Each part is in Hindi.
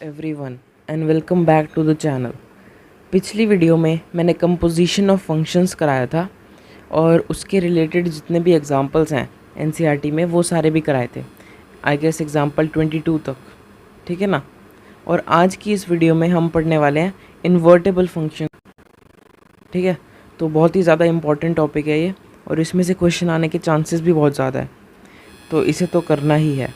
Everyone and welcome back to the channel. पिछली वीडियो में मैंने कंपोजिशन ऑफ फंक्शंस कराया था और उसके रिलेटेड जितने भी एग्जांपल्स हैं एनसीईआरटी में वो सारे भी कराए थे। आई गेस एग्जांपल 22 तक, ठीक है ना। और आज की इस वीडियो में हम पढ़ने वाले हैं इन्वर्टेबल फंक्शन, ठीक है। तो बहुत ही ज़्यादा इम्पॉर्टेंट टॉपिक है ये और इसमें से क्वेश्चन आने के चांसेस भी बहुत ज़्यादा है, तो इसे तो करना ही है।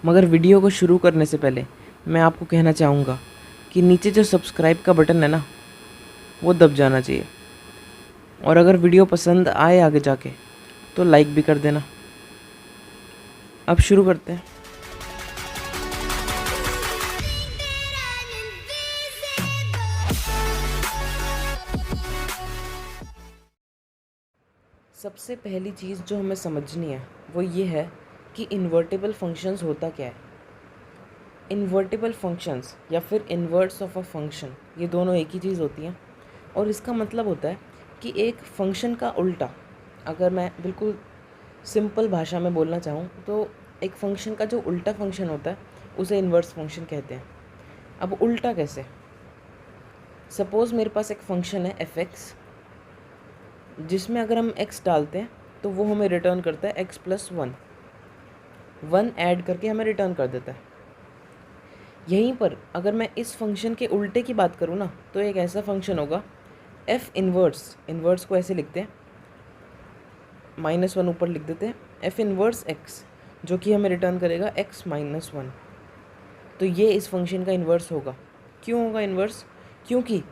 मगर वीडियो को शुरू करने से पहले मैं आपको कहना चाहूँगा कि नीचे जो सब्सक्राइब का बटन है ना, वो दब जाना चाहिए। और अगर वीडियो पसंद आए आगे जाके तो लाइक भी कर देना। अब शुरू करते हैं। सबसे पहली चीज़ जो हमें समझनी है वो ये है कि इन्वर्टेबल फंक्शंस होता क्या है। इन्वर्टेबल फंक्शंस या फिर इन्वर्ट्स ऑफ अ फंक्शन, ये दोनों एक ही चीज़ होती हैं। और इसका मतलब होता है कि एक फंक्शन का उल्टा, अगर मैं बिल्कुल सिंपल भाषा में बोलना चाहूँ तो एक फंक्शन का जो उल्टा फंक्शन होता है उसे इन्वर्स फंक्शन कहते हैं। अब उल्टा कैसे? सपोज़ मेरे पास एक फंक्शन है f(x), जिसमें अगर हम x डालते हैं तो वो हमें रिटर्न करता है x+1 ऐड करके हमें रिटर्न कर देता है। यहीं पर अगर मैं इस फंक्शन के उल्टे की बात करूँ ना, तो एक ऐसा फंक्शन होगा f इन्वर्स को ऐसे लिखते हैं, -1 ऊपर लिख देते हैं, f इन्वर्स x, जो कि हमें रिटर्न करेगा x-1। तो ये इस फंक्शन का इन्वर्स होगा। क्यों होगा इन्वर्स? क्योंकि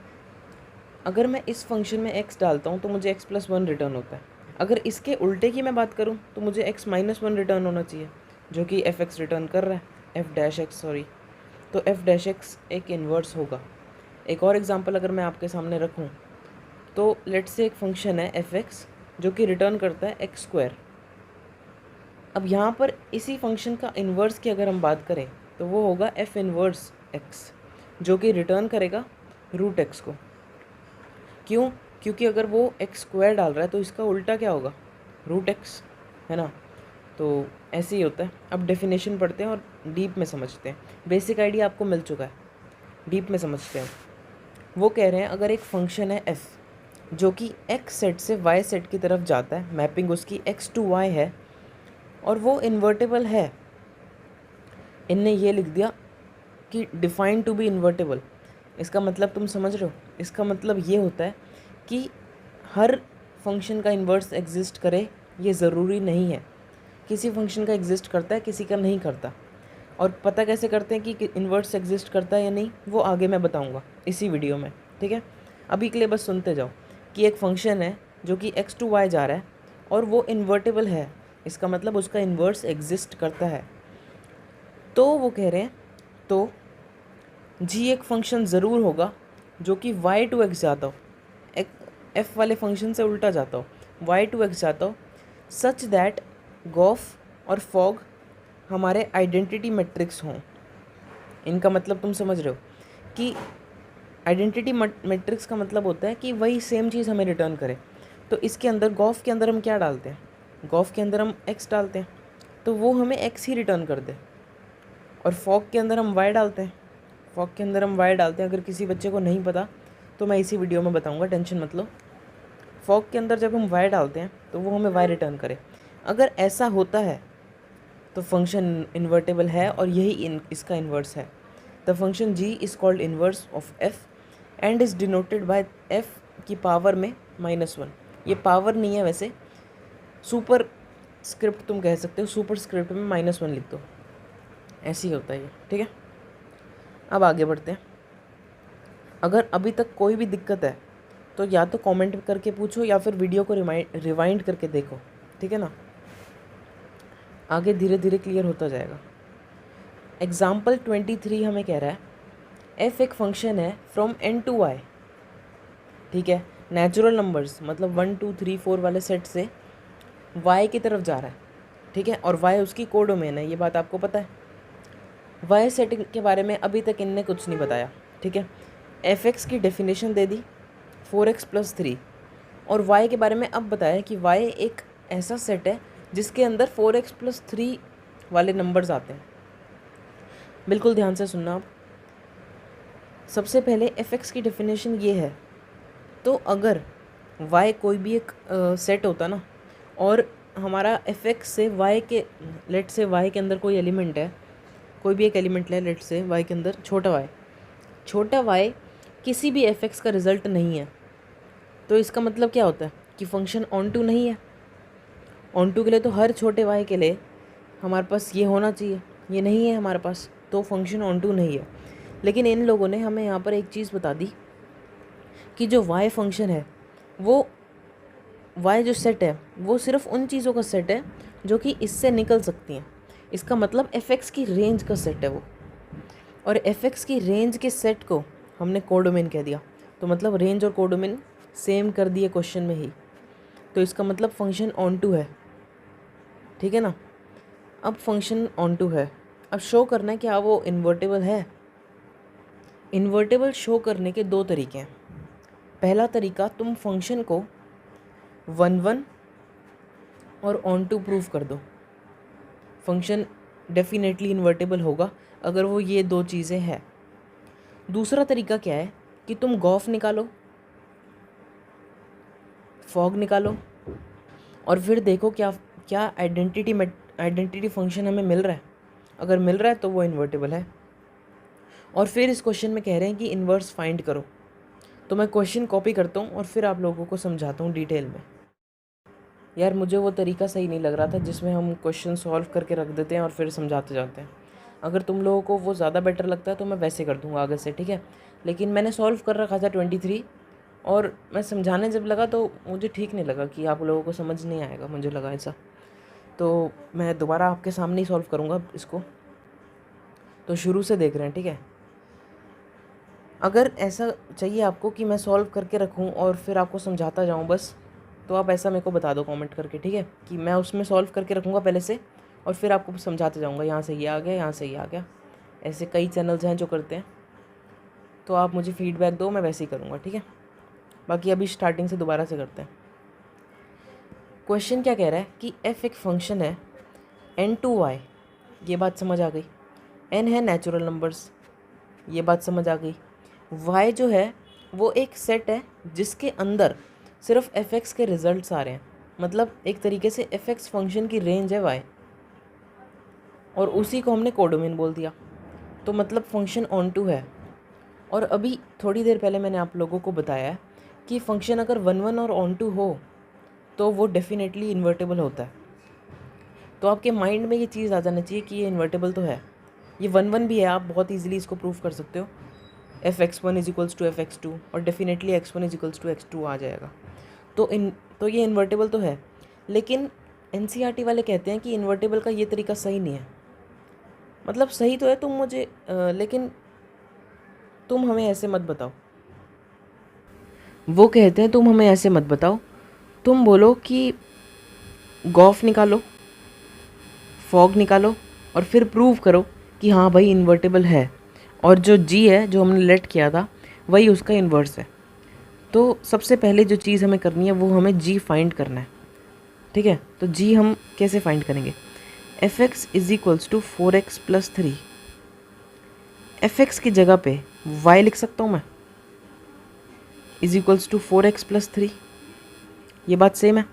अगर मैं इस फंक्शन में x डालता हूँ तो मुझे x+1 रिटर्न होता है। अगर इसके उल्टे की मैं बात करूँ तो मुझे x-1 रिटर्न होना चाहिए, जो कि f(x) रिटर्न कर रहा है, f'(x) सॉरी। तो f'(x) एक इन्वर्स होगा। एक और एग्जांपल अगर मैं आपके सामने रखूं तो लेट्स से एक फंक्शन है f(x) जो कि रिटर्न करता है x²। अब यहाँ पर इसी फंक्शन का इन्वर्स की अगर हम बात करें तो वो होगा f इन्वर्स x, जो कि रिटर्न करेगा √x को। क्यों? क्योंकि अगर वो x² डाल रहा है तो इसका उल्टा क्या होगा? √x, है ना। तो ऐसे ही होता है। अब डेफिनेशन पढ़ते हैं और डीप में समझते हैं। बेसिक आइडिया आपको मिल चुका है, डीप में समझते हैं। वो कह रहे हैं अगर एक फंक्शन है f जो कि x सेट से y सेट की तरफ जाता है, मैपिंग उसकी x to y है, और वो इन्वर्टेबल है। इनने ये लिख दिया कि डिफाइंड टू बी इन्वर्टेबल। इसका मतलब तुम समझ रहे हो? इसका मतलब ये होता है कि हर फंक्शन का इन्वर्स एग्जिस्ट करे, ये ज़रूरी नहीं है। किसी फंक्शन का एग्जिस्ट करता है, किसी का नहीं करता। और पता कैसे करते हैं कि इन्वर्स एग्जिस्ट करता है या नहीं, वो आगे मैं बताऊंगा इसी वीडियो में, ठीक है। अभी के लिए बस सुनते जाओ कि एक फंक्शन है जो कि x to y जा रहा है और वो इन्वर्टेबल है, इसका मतलब उसका इन्वर्स एग्जिस्ट करता है। तो वो कह रहे हैं तो g एक फंक्शन ज़रूर होगा जो कि y to x जाता हो, एक f वाले फंक्शन से उल्टा जाता हो, y to x जाता हो, सच दैट गॉफ और फॉग हमारे आइडेंटिटी मैट्रिक्स हों। इनका मतलब तुम समझ रहे हो कि आइडेंटिटी मैट्रिक्स का मतलब होता है कि वही सेम चीज़ हमें रिटर्न करे। तो इसके अंदर गॉफ के अंदर हम क्या डालते हैं? गॉफ के अंदर हम x डालते हैं तो वो हमें x ही रिटर्न कर दे। और फॉग के अंदर हम y डालते हैं, फॉग के अंदर हम y डालते हैं। अगर किसी बच्चे को नहीं पता तो मैं इसी वीडियो में बताऊंगा, टेंशन मत लो। फॉग के अंदर जब हम y डालते हैं तो वो हमें y रिटर्न करे। अगर ऐसा होता है तो फंक्शन इन्वर्टेबल है और यही इसका इन्वर्स है। The function g is called inverse of f and is denoted by f की पावर में -1। ये पावर नहीं है वैसे, सुपर स्क्रिप्ट तुम कह सकते हो, सुपर स्क्रिप्ट में -1 लिख दो, ऐसे ही होता है ये, ठीक है। अब आगे बढ़ते हैं। अगर अभी तक कोई भी दिक्कत है तो या तो कमेंट करके पूछो या फिर वीडियो को रिवाइंड करके देखो, ठीक है ना। आगे धीरे धीरे क्लियर होता जाएगा। एग्जाम्पल 23 हमें कह रहा है f एक फंक्शन है फ्रॉम n to y, ठीक है। नेचुरल नंबर्स मतलब 1 2 3 4 वाले सेट से y की तरफ जा रहा है, ठीक है। और y उसकी कोडोमेन है, ये बात आपको पता है। y सेट के बारे में अभी तक इनने कुछ नहीं बताया, ठीक है। f(x) की डेफिनेशन दे दी 4x + 3, और y के बारे में अब बताया कि y एक ऐसा सेट है जिसके अंदर 4x + 3 वाले नंबर्स आते हैं। बिल्कुल ध्यान से सुनना आप। सबसे पहले एफ एक्स की डेफिनेशन ये है, तो अगर y कोई भी एक सेट होता ना, और हमारा एफ एक्स से y के, लेट से y के अंदर कोई एलिमेंट है, कोई भी एक एलिमेंट है लेट से y के अंदर छोटा y किसी भी एफ एक्स का रिज़ल्ट नहीं है, तो इसका मतलब क्या होता है कि फंक्शन ऑन टू नहीं है। ऑन टू के लिए तो हर छोटे y के लिए हमारे पास ये होना चाहिए, ये नहीं है हमारे पास, तो फंक्शन ऑन टू नहीं है। लेकिन इन लोगों ने हमें यहाँ पर एक चीज़ बता दी कि जो y फंक्शन है, वो y जो सेट है वो सिर्फ उन चीज़ों का सेट है जो कि इससे निकल सकती हैं। इसका मतलब एफ एक्स की रेंज का सेट है वो, और एफ एक्स की रेंज के सेट को हमने कोडोमेन कह दिया, तो मतलब रेंज और कोडोमेन सेम कर दिए क्वेश्चन में ही, तो इसका मतलब फंक्शन ऑन टू है, ठीक है ना। अब फंक्शन ऑन टू है, अब शो करना है क्या वो इन्वर्टेबल है। इन्वर्टेबल शो करने के दो तरीके हैं। पहला तरीका, तुम फंक्शन को 1 और ऑन टू प्रूव कर दो, फंक्शन डेफिनेटली इन्वर्टेबल होगा अगर वो ये दो चीज़ें हैं। दूसरा तरीका क्या है कि तुम गॉफ निकालो, फॉग निकालो, और फिर देखो क्या क्या आइडेंटिटी फंक्शन हमें मिल रहा है। अगर मिल रहा है तो वो इन्वर्टेबल है। और फिर इस क्वेश्चन में कह रहे हैं कि इन्वर्स फाइंड करो, तो मैं क्वेश्चन कॉपी करता हूँ और फिर आप लोगों को समझाता हूँ डिटेल में। यार मुझे वो तरीका सही नहीं लग रहा था जिसमें हम क्वेश्चन सॉल्व करके रख देते हैं और फिर समझाते जाते हैं। अगर तुम लोगों को वो ज़्यादा बेटर लगता है तो मैं वैसे कर दूँगा आगे से, ठीक है। लेकिन मैंने सॉल्व कर रखा था 23, और मैं समझाने जब लगा तो मुझे ठीक नहीं लगा कि आप लोगों को समझ नहीं आएगा, मुझे लगा ऐसा, तो मैं दोबारा आपके सामने ही सॉल्व करूँगा इसको। तो शुरू से देख रहे हैं, ठीक है। अगर ऐसा चाहिए आपको कि मैं सॉल्व करके रखूँ और फिर आपको समझाता जाऊँ बस, तो आप ऐसा मेरे को बता दो कमेंट करके, ठीक है, कि मैं उसमें सॉल्व करके रखूँगा पहले से और फिर आपको समझाते जाऊँगा, यहाँ से ये आ गया, यहाँ से ये आ गया। ऐसे कई चैनल्स हैं जो करते हैं, तो आप मुझे फीडबैक दो, मैं वैसे ही करूँगा, ठीक है। बाकी अभी स्टार्टिंग से दोबारा से करते हैं। क्वेश्चन क्या कह रहा है कि f एक फंक्शन है n2y, ये बात समझ आ गई। n है नेचुरल नंबर्स, ये बात समझ आ गई। y जो है वो एक सेट है जिसके अंदर सिर्फ एफ एक्स के रिजल्ट्स आ रहे हैं, मतलब एक तरीके से एफ एक्स फंक्शन की रेंज है y, और उसी को हमने कोडोमेन बोल दिया, तो मतलब फंक्शन ऑन टू है। और अभी थोड़ी देर पहले मैंने आप लोगों को बताया है कि फंक्शन अगर 1 और ऑन टू हो तो वो डेफिनेटली इन्वर्टेबल होता है। तो आपके माइंड में ये चीज़ आ जाना चाहिए कि ये इन्वर्टेबल तो है, ये 1 भी है, आप बहुत ईजिली इसको प्रूव कर सकते हो। f(x1) = f(x2) और डेफिनेटली x1 = x2 आ जाएगा। तो ये इन्वर्टेबल तो है, लेकिन NCERT वाले कहते हैं कि इन्वर्टेबल का ये तरीका सही नहीं है। मतलब सही तो है, तुम मुझे लेकिन तुम हमें ऐसे मत बताओ। वो कहते हैं तुम हमें ऐसे मत बताओ, तुम बोलो कि गॉफ निकालो, फॉग निकालो, और फिर प्रूव करो कि हाँ भाई इन्वर्टेबल है, और जो g है जो हमने लेट किया था वही उसका इन्वर्स है। तो सबसे पहले जो चीज़ हमें करनी है वो हमें g फाइंड करना है, ठीक है। तो g हम कैसे फाइंड करेंगे, f(x) = 4x + 3। f(x) की जगह पे y लिख सकता हूँ मैं, = 4x + 3। ये बात सेम है,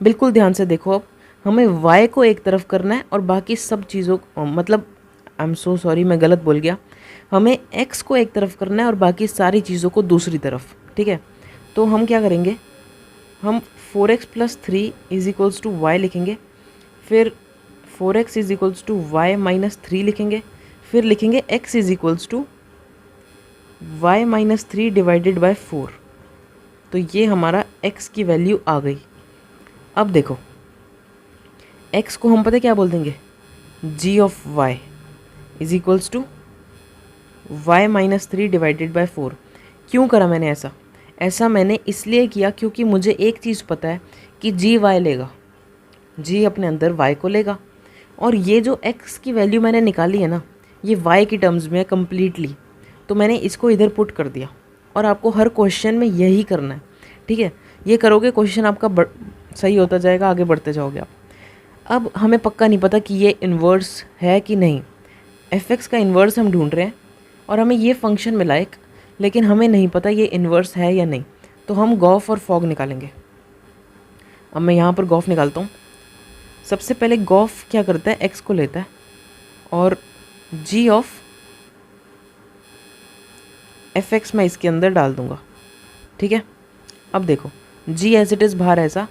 बिल्कुल ध्यान से देखो। अब हमें y को एक तरफ करना है और बाकी सब चीज़ों मतलब आई एम सो सॉरी मैं गलत बोल गया, हमें x को एक तरफ करना है और बाकी सारी चीज़ों को दूसरी तरफ, ठीक है। तो हम क्या करेंगे, हम 4x + 3 = y लिखेंगे, फिर 4x = y - 3 लिखेंगे, फिर लिखेंगे x = y - 3 / 4। तो ये हमारा x की वैल्यू आ गई। अब देखो x को हम पता क्या बोल देंगे, g of y = y - 3 / 4। क्यों करा मैंने ऐसा, ऐसा मैंने इसलिए किया क्योंकि मुझे एक चीज़ पता है कि g y लेगा, g अपने अंदर y को लेगा, और ये जो x की वैल्यू मैंने निकाली है ना, ये y की टर्म्स में है कम्प्लीटली, तो मैंने इसको इधर पुट कर दिया। और आपको हर क्वेश्चन में यही करना है, ठीक है। ये करोगे क्वेश्चन आपका सही होता जाएगा, आगे बढ़ते जाओगे आप। अब हमें पक्का नहीं पता कि ये इन्वर्स है कि नहीं, एफ एक्स का इन्वर्स हम ढूंढ रहे हैं, और हमें ये फंक्शन मिला एक, लेकिन हमें नहीं पता ये इन्वर्स है या नहीं, तो हम गॉफ और फॉग निकालेंगे। अब मैं यहाँ पर गॉफ निकालता हूँ। सबसे पहले गॉफ क्या करता है, एक्स को लेता है और जी ऑफ एफ एक्स मैं इसके अंदर डाल दूँगा, ठीक है। अब देखो जी एज इट इज़ बाहर ऐसा,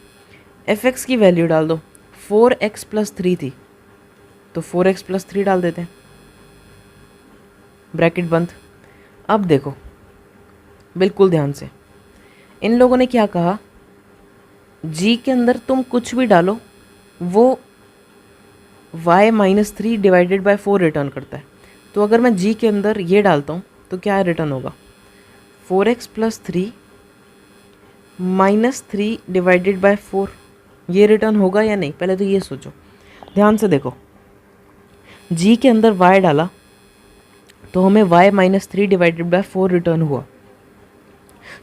एफ एक्स की वैल्यू डाल दो, 4x + 3 थी तो 4x + 3 डाल देते हैं, ब्रैकेट बंद। अब देखो बिल्कुल ध्यान से, इन लोगों ने क्या कहा, g के अंदर तुम कुछ भी डालो वो y - 3 / 4 रिटर्न करता है। तो अगर मैं g के अंदर ये डालता हूँ तो क्या रिटर्न होगा, 4x + 3 - 3 / 4, ये रिटर्न होगा या नहीं, पहले तो ये सोचो। ध्यान से देखो, g के अंदर y डाला तो हमें y - 3 / 4 रिटर्न हुआ।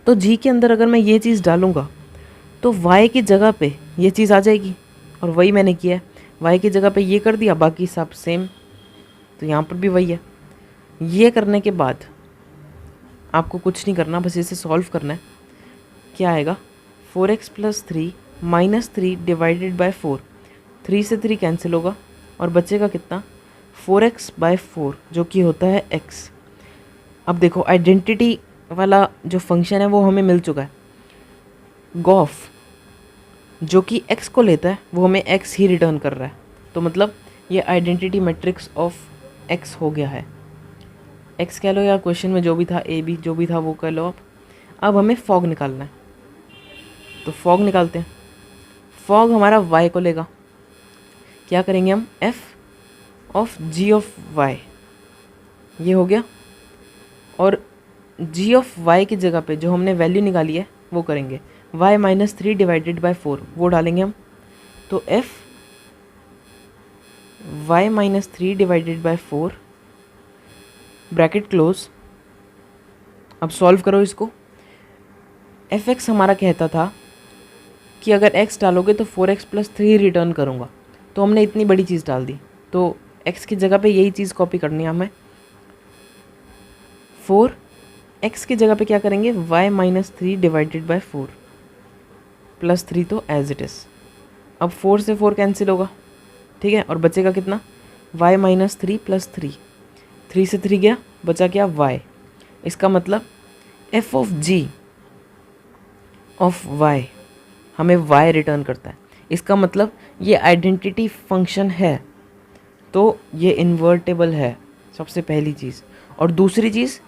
तो g के अंदर अगर मैं ये चीज़ डालूँगा तो y की जगह पे ये चीज़ आ जाएगी, और वही मैंने किया है, y की जगह पे ये कर दिया, बाकी सब सेम, तो यहाँ पर भी वही है। ये करने के बाद आपको कुछ नहीं करना, बस इसे सॉल्व करना है। क्या आएगा, 4x + 3 - 3 / 4, 3 से 3 कैंसिल होगा और बचेगा कितना, 4x/4 जो कि होता है x। अब देखो आइडेंटिटी वाला जो फंक्शन है वो हमें मिल चुका है। गॉफ जो कि x को लेता है वो हमें x ही रिटर्न कर रहा है, तो मतलब ये आइडेंटिटी मैट्रिक्स ऑफ x हो गया है। x कह लो या क्वेश्चन में जो भी था, a b जो भी था वो कह लो आप। अब हमें फॉग निकालना है, तो फॉग निकालते हैं। फॉग हमारा y को लेगा, क्या करेंगे हम, f of g of y, ये हो गया, और g ऑफ y की जगह पे जो हमने वैल्यू निकाली है वो करेंगे, y - 3 / 4 वो डालेंगे हम, तो f y - 3 / 4 ब्रैकेट क्लोज। अब सॉल्व करो इसको। एफ एक्स हमारा कहता था कि अगर x डालोगे तो 4x + 3 रिटर्न करूँगा, तो हमने इतनी बड़ी चीज़ डाल दी, तो x की जगह पे यही चीज़ कॉपी करनी है हमें। 4x की जगह पे क्या करेंगे, y - 3 / 4 + 3 तो एज इट इज़। अब 4 से 4 कैंसिल होगा, ठीक है, और बचेगा कितना, y - 3 + 3, 3 से 3 गया, बचा क्या y। इसका मतलब f of g of y हमें y रिटर्न करता है। इसका मतलब ये आइडेंटिटी फंक्शन है, तो ये इन्वर्टेबल है, सबसे पहली चीज़। और दूसरी चीज़,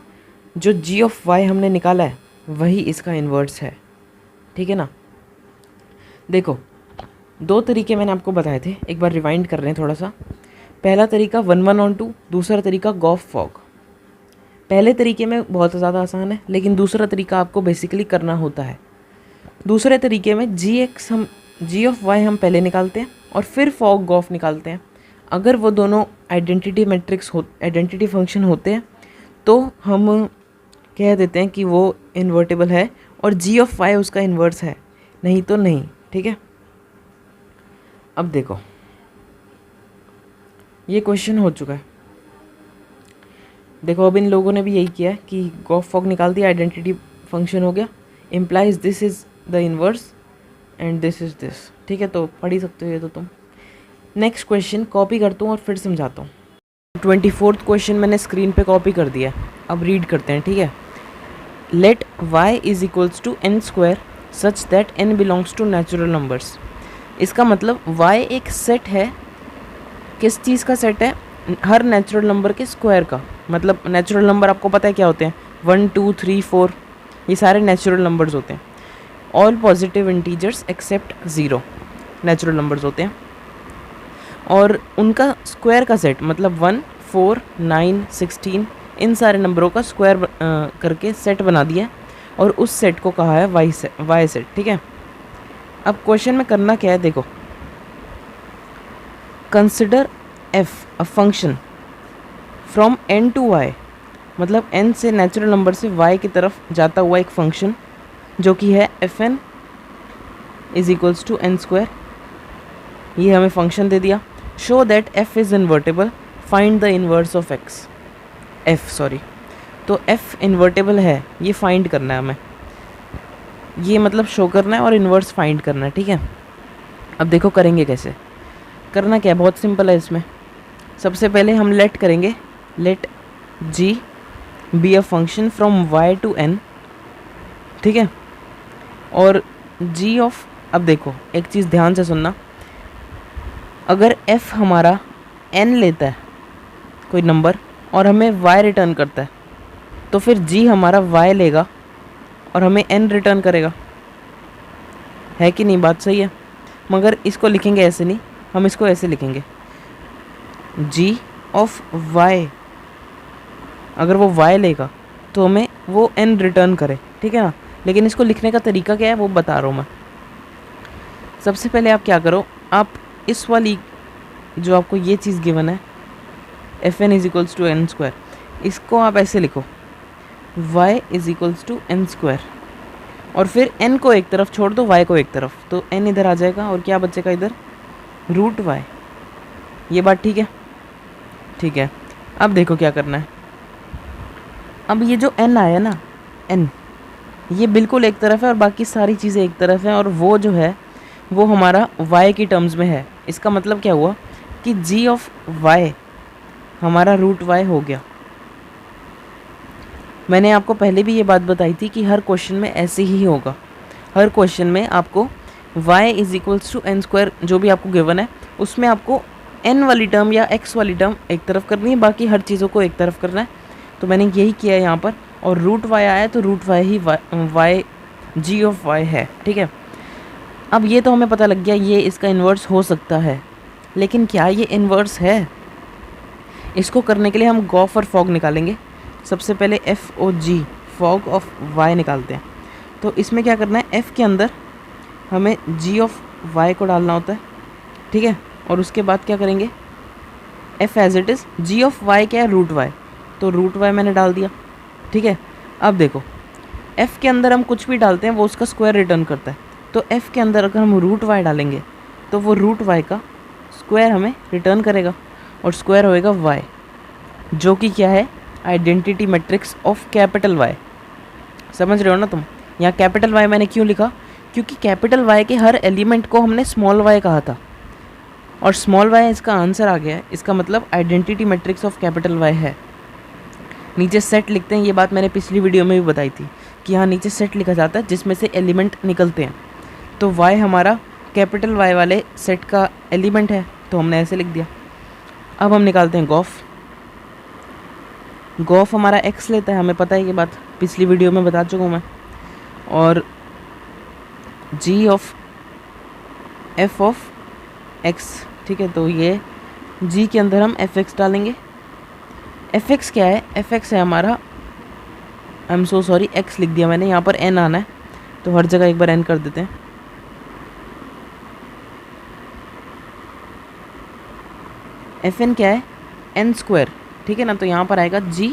जो g ऑफ y हमने निकाला है वही इसका इन्वर्स है, ठीक है ना। देखो 2 तरीके मैंने आपको बताए थे, एक बार रिवाइंड कर रहे हैं थोड़ा सा। पहला तरीका 1 1 ऑन 2, दूसरा तरीका गॉफ फॉग। पहले तरीके में बहुत ज़्यादा आसान है, लेकिन दूसरा तरीका आपको बेसिकली करना होता है। दूसरे तरीके में g ऑफ y हम पहले निकालते हैं और फिर फॉग गॉफ निकालते हैं। अगर वो दोनों आइडेंटिटी फंक्शन होते हैं तो हम कह देते हैं कि वो इन्वर्टेबल है और g ऑफ y उसका इन्वर्स है, नहीं तो नहीं, ठीक है। अब देखो ये क्वेश्चन हो चुका है। देखो अब इन लोगों ने भी यही किया है कि गॉफ फॉग निकाल दिया, आइडेंटिटी फंक्शन हो गया, implies this is the inverse and this is this, ठीक है। तो पढ़ ही सकते हो ये तो तुम। नेक्स्ट क्वेश्चन कॉपी करता हूँ और फिर समझाता हूँ। 24th क्वेश्चन मैंने स्क्रीन पे कॉपी कर दिया, अब रीड करते हैं, ठीक है। Let y = n² such that n belongs to natural numbers. इसका मतलब y एक सेट है, किस चीज़ का सेट है, हर नेचुरल नंबर के स्क्वायर का। मतलब नेचुरल नंबर आपको पता है क्या होते हैं, 1 2 3 4, ये सारे नेचुरल नंबर्स होते हैं। All positive integers except 0 natural numbers होते हैं, और उनका स्क्वायर का सेट मतलब 1 4 9 16 इन सारे नंबरों का स्क्वायर करके सेट बना दिया, और उस सेट को कहा है वाई सेट, ठीक है। अब क्वेश्चन में करना क्या है, देखो, consider F a function from n to y, मतलब n से नेचुरल नंबर से y की तरफ जाता हुआ एक फंक्शन जो कि है fn = n²। ये हमें फंक्शन दे दिया। Show that f is invertible, find the inverse of f। तो f इन्वर्टेबल है, ये फाइंड करना है हमें, ये मतलब शो करना है और इन्वर्स फाइंड करना है, ठीक है। अब देखो करेंगे कैसे, करना क्या है, बहुत सिंपल है। इसमें सबसे पहले हम लेट करेंगे, let g be a function from y to n, ठीक है। और g ऑफ, अब देखो एक चीज़ ध्यान से सुनना, अगर f हमारा n लेता है कोई नंबर और हमें y रिटर्न करता है, तो फिर g हमारा y लेगा और हमें n रिटर्न करेगा, है कि नहीं? बात सही है। मगर इसको लिखेंगे ऐसे नहीं, हम इसको ऐसे लिखेंगे, g ऑफ y, अगर वो y लेगा तो हमें वो n रिटर्न करे, ठीक है ना। लेकिन इसको लिखने का तरीका क्या है वो बता रहा हूँ मैं। सबसे पहले आप क्या करो, आप इस वाली जो आपको ये चीज़ गिवन है F N is equals to N square, इसको आप ऐसे लिखो y is equals to N square, और फिर n को एक तरफ छोड़ दो, y को एक तरफ, तो n इधर आ जाएगा और क्या बचेगा इधर, रूट y। ये बात ठीक है? ठीक है। अब देखो क्या करना है, अब ये जो n आया ना, n ये बिल्कुल एक तरफ है और बाकी सारी चीज़ें एक तरफ है, और वो जो है वो हमारा y की टर्म्स में है। इसका मतलब क्या हुआ कि g ऑफ y हमारा रूट y हो गया। मैंने आपको पहले भी ये बात बताई थी कि हर क्वेश्चन में ऐसे ही होगा, हर क्वेश्चन में आपको y is equals to N square जो भी आपको गिवन है उसमें आपको n वाली टर्म या x वाली टर्म एक तरफ करनी है, बाकी हर चीज़ों को एक तरफ करना है। तो मैंने यही किया है यहाँ पर, और रूट y आया तो रूट y ही y g ऑफ y है, ठीक है। अब ये तो हमें पता लग गया ये इसका इन्वर्स हो सकता है, लेकिन क्या ये इन्वर्स है? इसको करने के लिए हम गॉफ और फॉग निकालेंगे। सबसे पहले F O G, fog of y निकालते हैं। तो इसमें क्या करना है, f के अंदर हमें g ऑफ y को डालना होता है, ठीक है। और उसके बाद क्या करेंगे, f as it is, g of y क्या है, रूट y, तो रूट y मैंने डाल दिया, ठीक है। अब देखो f के अंदर हम कुछ भी डालते हैं वो उसका स्क्वायर रिटर्न करता है, तो f के अंदर अगर हम रूट y डालेंगे तो वो रूट y का स्क्वायर हमें रिटर्न करेगा, और स्क्वायर होएगा y, जो कि क्या है, identity matrix of capital Y। समझ रहे हो ना तुम? यहाँ कैपिटल Y मैंने क्यों लिखा, क्योंकि कैपिटल Y के हर एलिमेंट को हमने स्मॉल y कहा था, और स्मॉल y इसका आंसर आ गया है। इसका मतलब identity matrix of capital Y है। नीचे सेट लिखते हैं, ये बात मैंने पिछली वीडियो में भी बताई थी कि यहाँ नीचे सेट लिखा जाता है जिसमें से एलिमेंट निकलते हैं, तो y हमारा कैपिटल Y वाले सेट का एलिमेंट है, तो हमने ऐसे लिख दिया। अब हम निकालते हैं गॉफ। गॉफ हमारा x लेता है, हमें पता है ये बात, पिछली वीडियो में बता चुका हूँ मैं। और g of f of x, ठीक है, तो ये g के अंदर हम fx डालेंगे। fx क्या है, fx है हमारा, I am so sorry, x लिख दिया मैंने, यहाँ पर n आना है, तो हर जगह एक बार n कर देते हैं। fn क्या है, n स्क्वायर, ठीक है ना, तो यहाँ पर आएगा g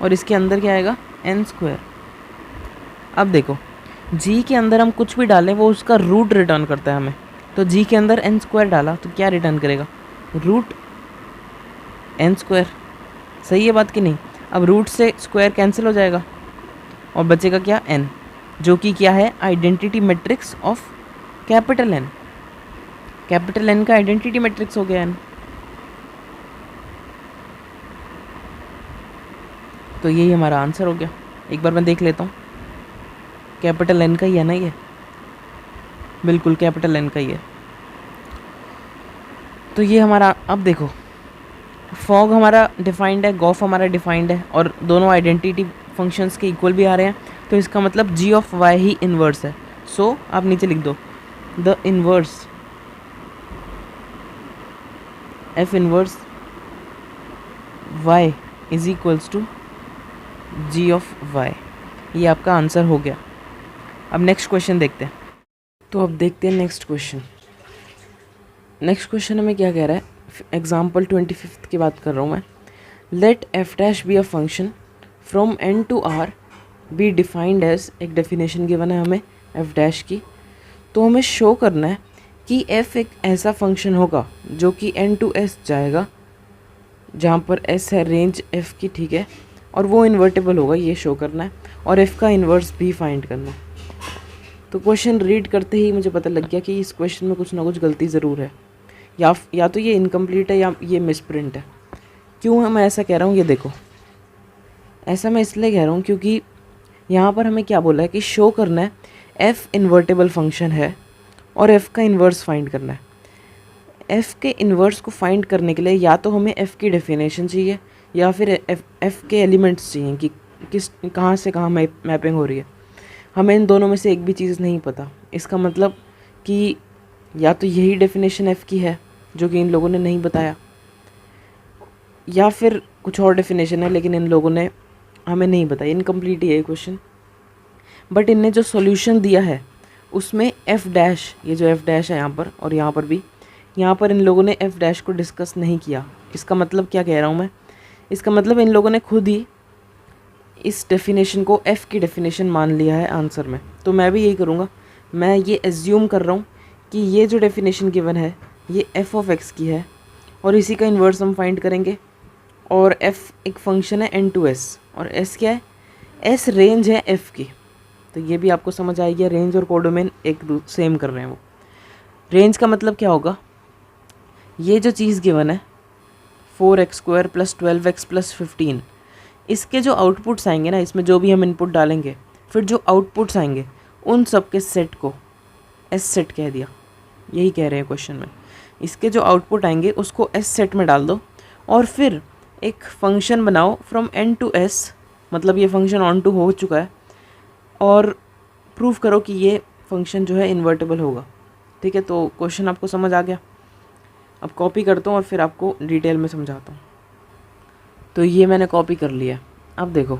और इसके अंदर क्या आएगा, n स्क्वायर। अब देखो g के अंदर हम कुछ भी डालें वो उसका रूट रिटर्न करता है हमें, तो g के अंदर n स्क्वायर डाला तो क्या रिटर्न करेगा, रूट n स्क्वायर। सही है बात कि नहीं? अब रूट से स्क्वायर कैंसिल हो जाएगा और बचेगा क्या, n, जो कि क्या है, identity matrix of capital N। Capital N का आइडेंटिटी मैट्रिक्स हो गया n। तो यही हमारा आंसर हो गया। एक बार मैं देख लेता हूँ, कैपिटल N का ही है ना ये, बिल्कुल कैपिटल N का ही है। तो ये हमारा, अब देखो फॉग हमारा डिफाइंड है, गॉफ हमारा डिफाइंड है, और दोनों आइडेंटिटी फंक्शंस के इक्वल भी आ रहे हैं, तो इसका मतलब g ऑफ y ही इन्वर्स है। सो आप नीचे लिख दो, the inverse f inverse y is equals to g of y। ये आपका आंसर हो गया। अब नेक्स्ट क्वेश्चन देखते हैं। तो अब देखते हैं नेक्स्ट क्वेश्चन। नेक्स्ट क्वेश्चन हमें क्या कह रहा है, एग्जाम्पल 25 की बात कर रहा हूँ मैं। Let F dash be a function from N to R be defined as, एक डेफिनेशन गिवन है हमें एफ डैश की। तो हमें शो करना है कि एफ एक ऐसा फंक्शन होगा जो कि एन टू एस जाएगा, जहाँ पर एस है रेंज एफ की, ठीक है, और वो इन्वर्टेबल होगा, ये शो करना है, और एफ़ का इन्वर्स भी फाइंड करना है। तो क्वेश्चन रीड करते ही मुझे पता लग गया कि इस क्वेश्चन में कुछ ना कुछ गलती ज़रूर है, या तो ये इनकम्प्लीट है या ये मिसप्रिंट है। क्यों मैं ऐसा कह रहा हूँ, ये देखो, ऐसा मैं इसलिए कह रहा हूँ क्योंकि यहाँ पर हमें क्या बोला है कि शो करना है एफ़ इन्वर्टेबल फंक्शन है और एफ़ का इन्वर्स फाइंड करना है। एफ़ के इन्वर्स को फाइंड करने के लिए या तो हमें एफ़ की डेफिनेशन चाहिए या फिर एफ़ के एलिमेंट्स चाहिए कि किस कहाँ से कहाँ मैपिंग हो रही है। हमें इन दोनों में से एक भी चीज़ नहीं पता। इसका मतलब कि या तो यही डेफिनेशन एफ़ की है जो कि इन लोगों ने नहीं बताया, या फिर कुछ और डेफिनेशन है लेकिन इन लोगों ने हमें नहीं बताया। इनकम्प्लीट ही है क्वेश्चन। बट इनने जो सॉल्यूशन दिया है उसमें एफ़ डैश, ये जो एफ़ डैश है यहाँ पर और यहाँ पर भी, यहाँ पर इन लोगों ने एफ़ डैश को डिस्कस नहीं किया। इसका मतलब क्या कह रहा हूँ मैं, इसका मतलब इन लोगों ने खुद ही इस डेफिनेशन को एफ़ की डेफिनेशन मान लिया है आंसर में। तो मैं भी यही करूँगा, मैं ये एज्यूम कर रहा हूँ कि ये जो डेफिनेशन गिवन है ये एफ़ ऑफ एक्स की है और इसी का इन्वर्स हम फाइंड करेंगे। और एफ़ एक फंक्शन है n to s और s क्या है, s रेंज है f की। तो ये भी आपको समझ आ गया, रेंज और कोडोमेन एक सेम कर रहे हैं वो। रेंज का मतलब क्या होगा, ये जो चीज़ गिवन है 4x² + 12x + 15, इसके जो आउटपुट्स आएंगे ना, इसमें जो भी हम इनपुट डालेंगे फिर जो आउटपुट्स आएंगे उन सब के सेट को एस सेट कह दिया। यही कह रहे हैं क्वेश्चन में, इसके जो आउटपुट आएंगे उसको एस सेट में डाल दो और फिर एक फंक्शन बनाओ फ्रॉम n to s, मतलब ये फंक्शन ऑन टू हो चुका है, और प्रूव करो कि ये फंक्शन जो है इन्वर्टेबल होगा। ठीक है, तो क्वेश्चन आपको समझ आ गया। अब कॉपी करता हूँ और फिर आपको डिटेल में समझाता हूँ। तो ये मैंने कॉपी कर लिया। अब देखो,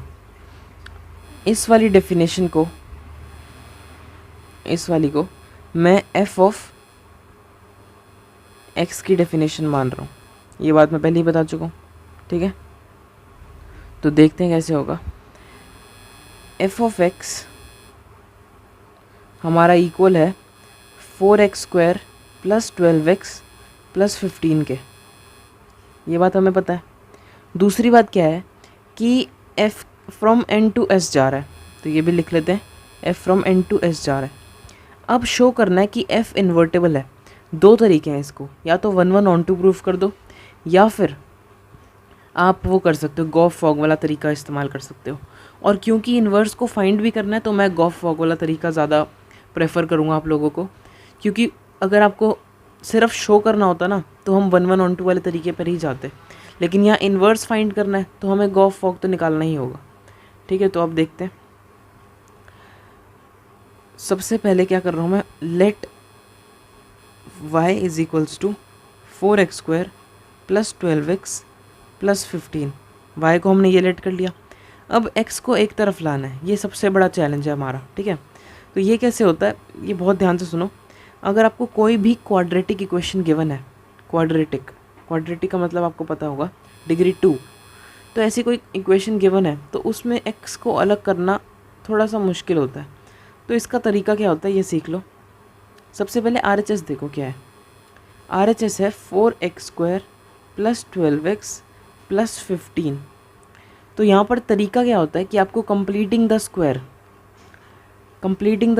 इस वाली डेफिनेशन को, इस वाली को मैं एफ ऑफ एक्स की डेफिनेशन मान रहा हूँ। ये बात मैं पहले ही बता चुका हूँ। ठीक है, तो देखते हैं कैसे होगा। एफ ऑफ एक्स हमारा इक्वल है 4x² + 12x + 15 के। ये बात हमें पता है। दूसरी बात क्या है कि f from n to s जा रहा है, तो ये भी लिख लेते हैं, f from n to s जा रहा है। अब शो करना है कि f इन्वर्टेबल है। दो तरीके हैं इसको, या तो 1-1 ऑन टू प्रूफ कर दो या फिर आप वो कर सकते हो, गॉफ फॉग वाला तरीका इस्तेमाल कर सकते हो। और क्योंकि इन्वर्स को फाइंड भी करना है तो मैं गॉफ फॉग वाला तरीका ज़्यादा प्रेफर करूँगा आप लोगों को, क्योंकि अगर आपको सिर्फ शो करना होता ना तो हम 1-1 ऑन टू वाले तरीके पर ही जाते, लेकिन यहाँ इन्वर्स फाइंड करना है तो हमें गॉफ फॉग तो निकालना ही होगा। ठीक है, तो अब देखते हैं। सबसे पहले क्या कर रहा हूँ मैं, late y = 4x² + 12x + 15। y को हमने ये लेट कर लिया। अब x को एक तरफ लाना है, ये सबसे बड़ा चैलेंज है हमारा। ठीक है, तो ये कैसे होता है, ये बहुत ध्यान से सुनो। अगर आपको कोई भी क्वाड्रेटिक इक्वेशन गिवन है, क्वाड्रेटिक का मतलब आपको पता होगा, डिग्री 2, तो ऐसी कोई इक्वेशन गिवन है तो उसमें x को अलग करना थोड़ा सा मुश्किल होता है। तो इसका तरीका क्या होता है ये सीख लो। सबसे पहले RHS देखो क्या है। RHS है 4x² + 12x + 15। तो यहाँ पर तरीका क्या होता है कि आपको कंप्लीटिंग द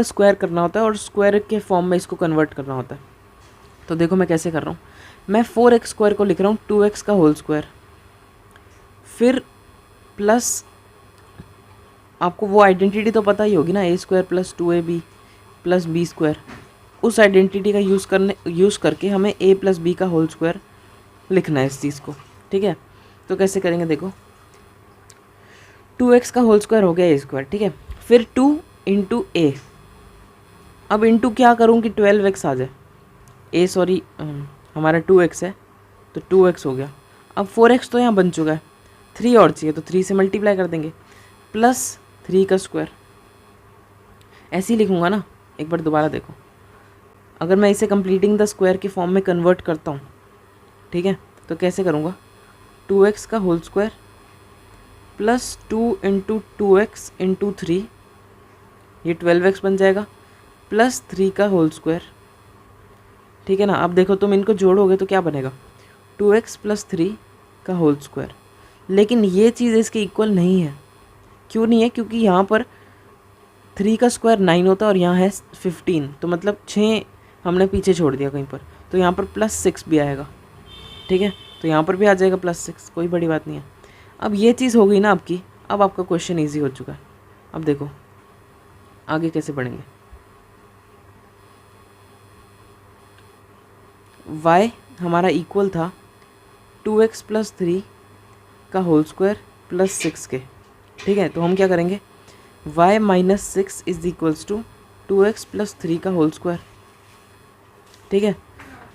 स्क्वायर करना होता है और स्क्वायर के फॉर्म में इसको कन्वर्ट करना होता है। तो देखो मैं कैसे कर रहा हूँ, मैं 4x² को लिख रहा हूँ 2x का होल स्क्वायर, फिर प्लस आपको वो आइडेंटिटी तो पता ही होगी ना, a² + 2ab + b²। उस आइडेंटिटी का यूज़ करके हमें a + b का होल स्क्वायर लिखना है इस चीज़ को। ठीक है, तो कैसे करेंगे देखो, 2x का होल स्क्वायर हो गया a²। ठीक है, फिर 2 × a। अब इंटू क्या करूँ कि 12x आ जाए, हमारा 2x है तो 2x हो गया। अब 4x तो यहाँ बन चुका है, 3 और चाहिए तो 3 से मल्टीप्लाई कर देंगे, प्लस 3 का स्क्वायर। ऐसे ही लिखूँगा ना, एक बार दोबारा देखो। अगर मैं इसे कंप्लीटिंग द स्क्वायर के फॉर्म में कन्वर्ट करता हूँ, ठीक है, तो कैसे करूँगा, 2x का होल स्क्वायर प्लस 2 × 2x × 3, ये 12x बन जाएगा, प्लस 3 का होल स्क्वायर। ठीक है ना, अब देखो तुम इनको जोड़ोगे तो क्या बनेगा, 2x + 3 का होल स्क्वायर। लेकिन ये चीज़ इसके इक्वल नहीं है। क्यों नहीं है? क्योंकि यहाँ पर 3 का स्क्वायर 9 होता है और यहाँ है 15, तो मतलब 6 हमने पीछे छोड़ दिया कहीं पर, तो यहाँ पर +6 भी आएगा। ठीक है, तो यहाँ पर भी आ जाएगा +6, कोई बड़ी बात नहीं है। अब ये चीज़ हो गई ना आपकी, अब आपका क्वेश्चन ईजी हो चुका है। अब देखो आगे कैसे बढ़ेंगे। y हमारा इक्वल था 2x + 3 का होल स्क्वायर +6 के। ठीक है, तो हम क्या करेंगे, y - 6 is equals to 2x + 3 का होल स्क्वायर। ठीक है,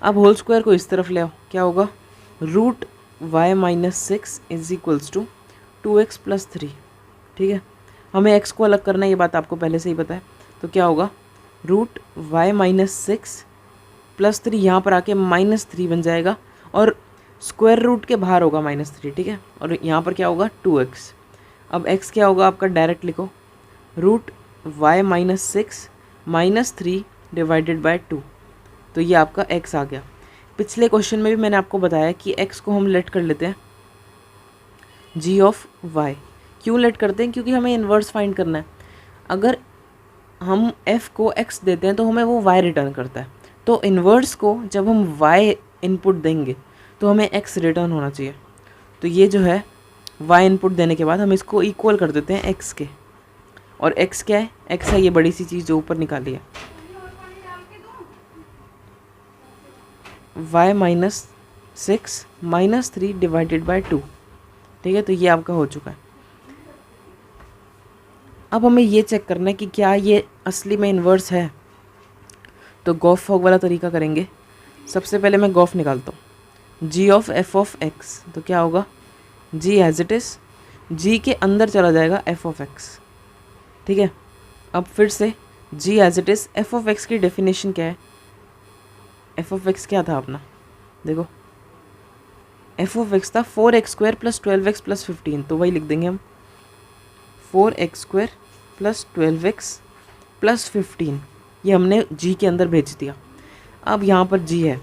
अब होल स्क्वायर को इस तरफ ले आओ, क्या होगा, √y - 6 is equals to 2x + 3। ठीक है, हमें x को अलग करना है, ये बात आपको पहले से ही पता है। तो क्या होगा, √y - 6 + 3 यहाँ पर आके -3 बन जाएगा और स्क्वायर रूट के बाहर होगा -3। ठीक है, और यहाँ पर क्या होगा 2x। अब x क्या होगा आपका, डायरेक्ट लिखो, √y - 6 -3 डिवाइडेड बाय 2। तो ये आपका x आ गया। पिछले क्वेश्चन में भी मैंने आपको बताया कि x को हम लेट कर लेते हैं g(y). क्यों लेट करते हैं? क्योंकि हमें इन्वर्स फाइंड करना है। अगर हम f को x देते हैं तो हमें वो y रिटर्न करता है, तो इन्वर्स को जब हम y इनपुट देंगे तो हमें x रिटर्न होना चाहिए। तो ये जो है y इनपुट देने के बाद हम इसको इक्वल कर देते हैं x के, और x क्या है, x है ये बड़ी सी चीज़ जो ऊपर निकाली है, y - 6 -3 डिवाइडेड बाय 2। ठीक है, तो ये आपका हो चुका है। अब हमें ये चेक करना है कि क्या ये असली में इन्वर्स है। तो गॉफ फॉग वाला तरीका करेंगे। सबसे पहले मैं गॉफ निकालता हूँ, g(f(x). तो क्या होगा, g as it is, g के अंदर चला जाएगा f(x). ठीक है, अब फिर से g as it is, f(x) की डेफिनेशन क्या है, f(x) क्या था अपना, देखो f(x) था 4x² + 12x + 15, तो वही लिख देंगे हम, 4x² + 12x + 15। ये हमने g के अंदर भेज दिया। अब यहाँ पर g है,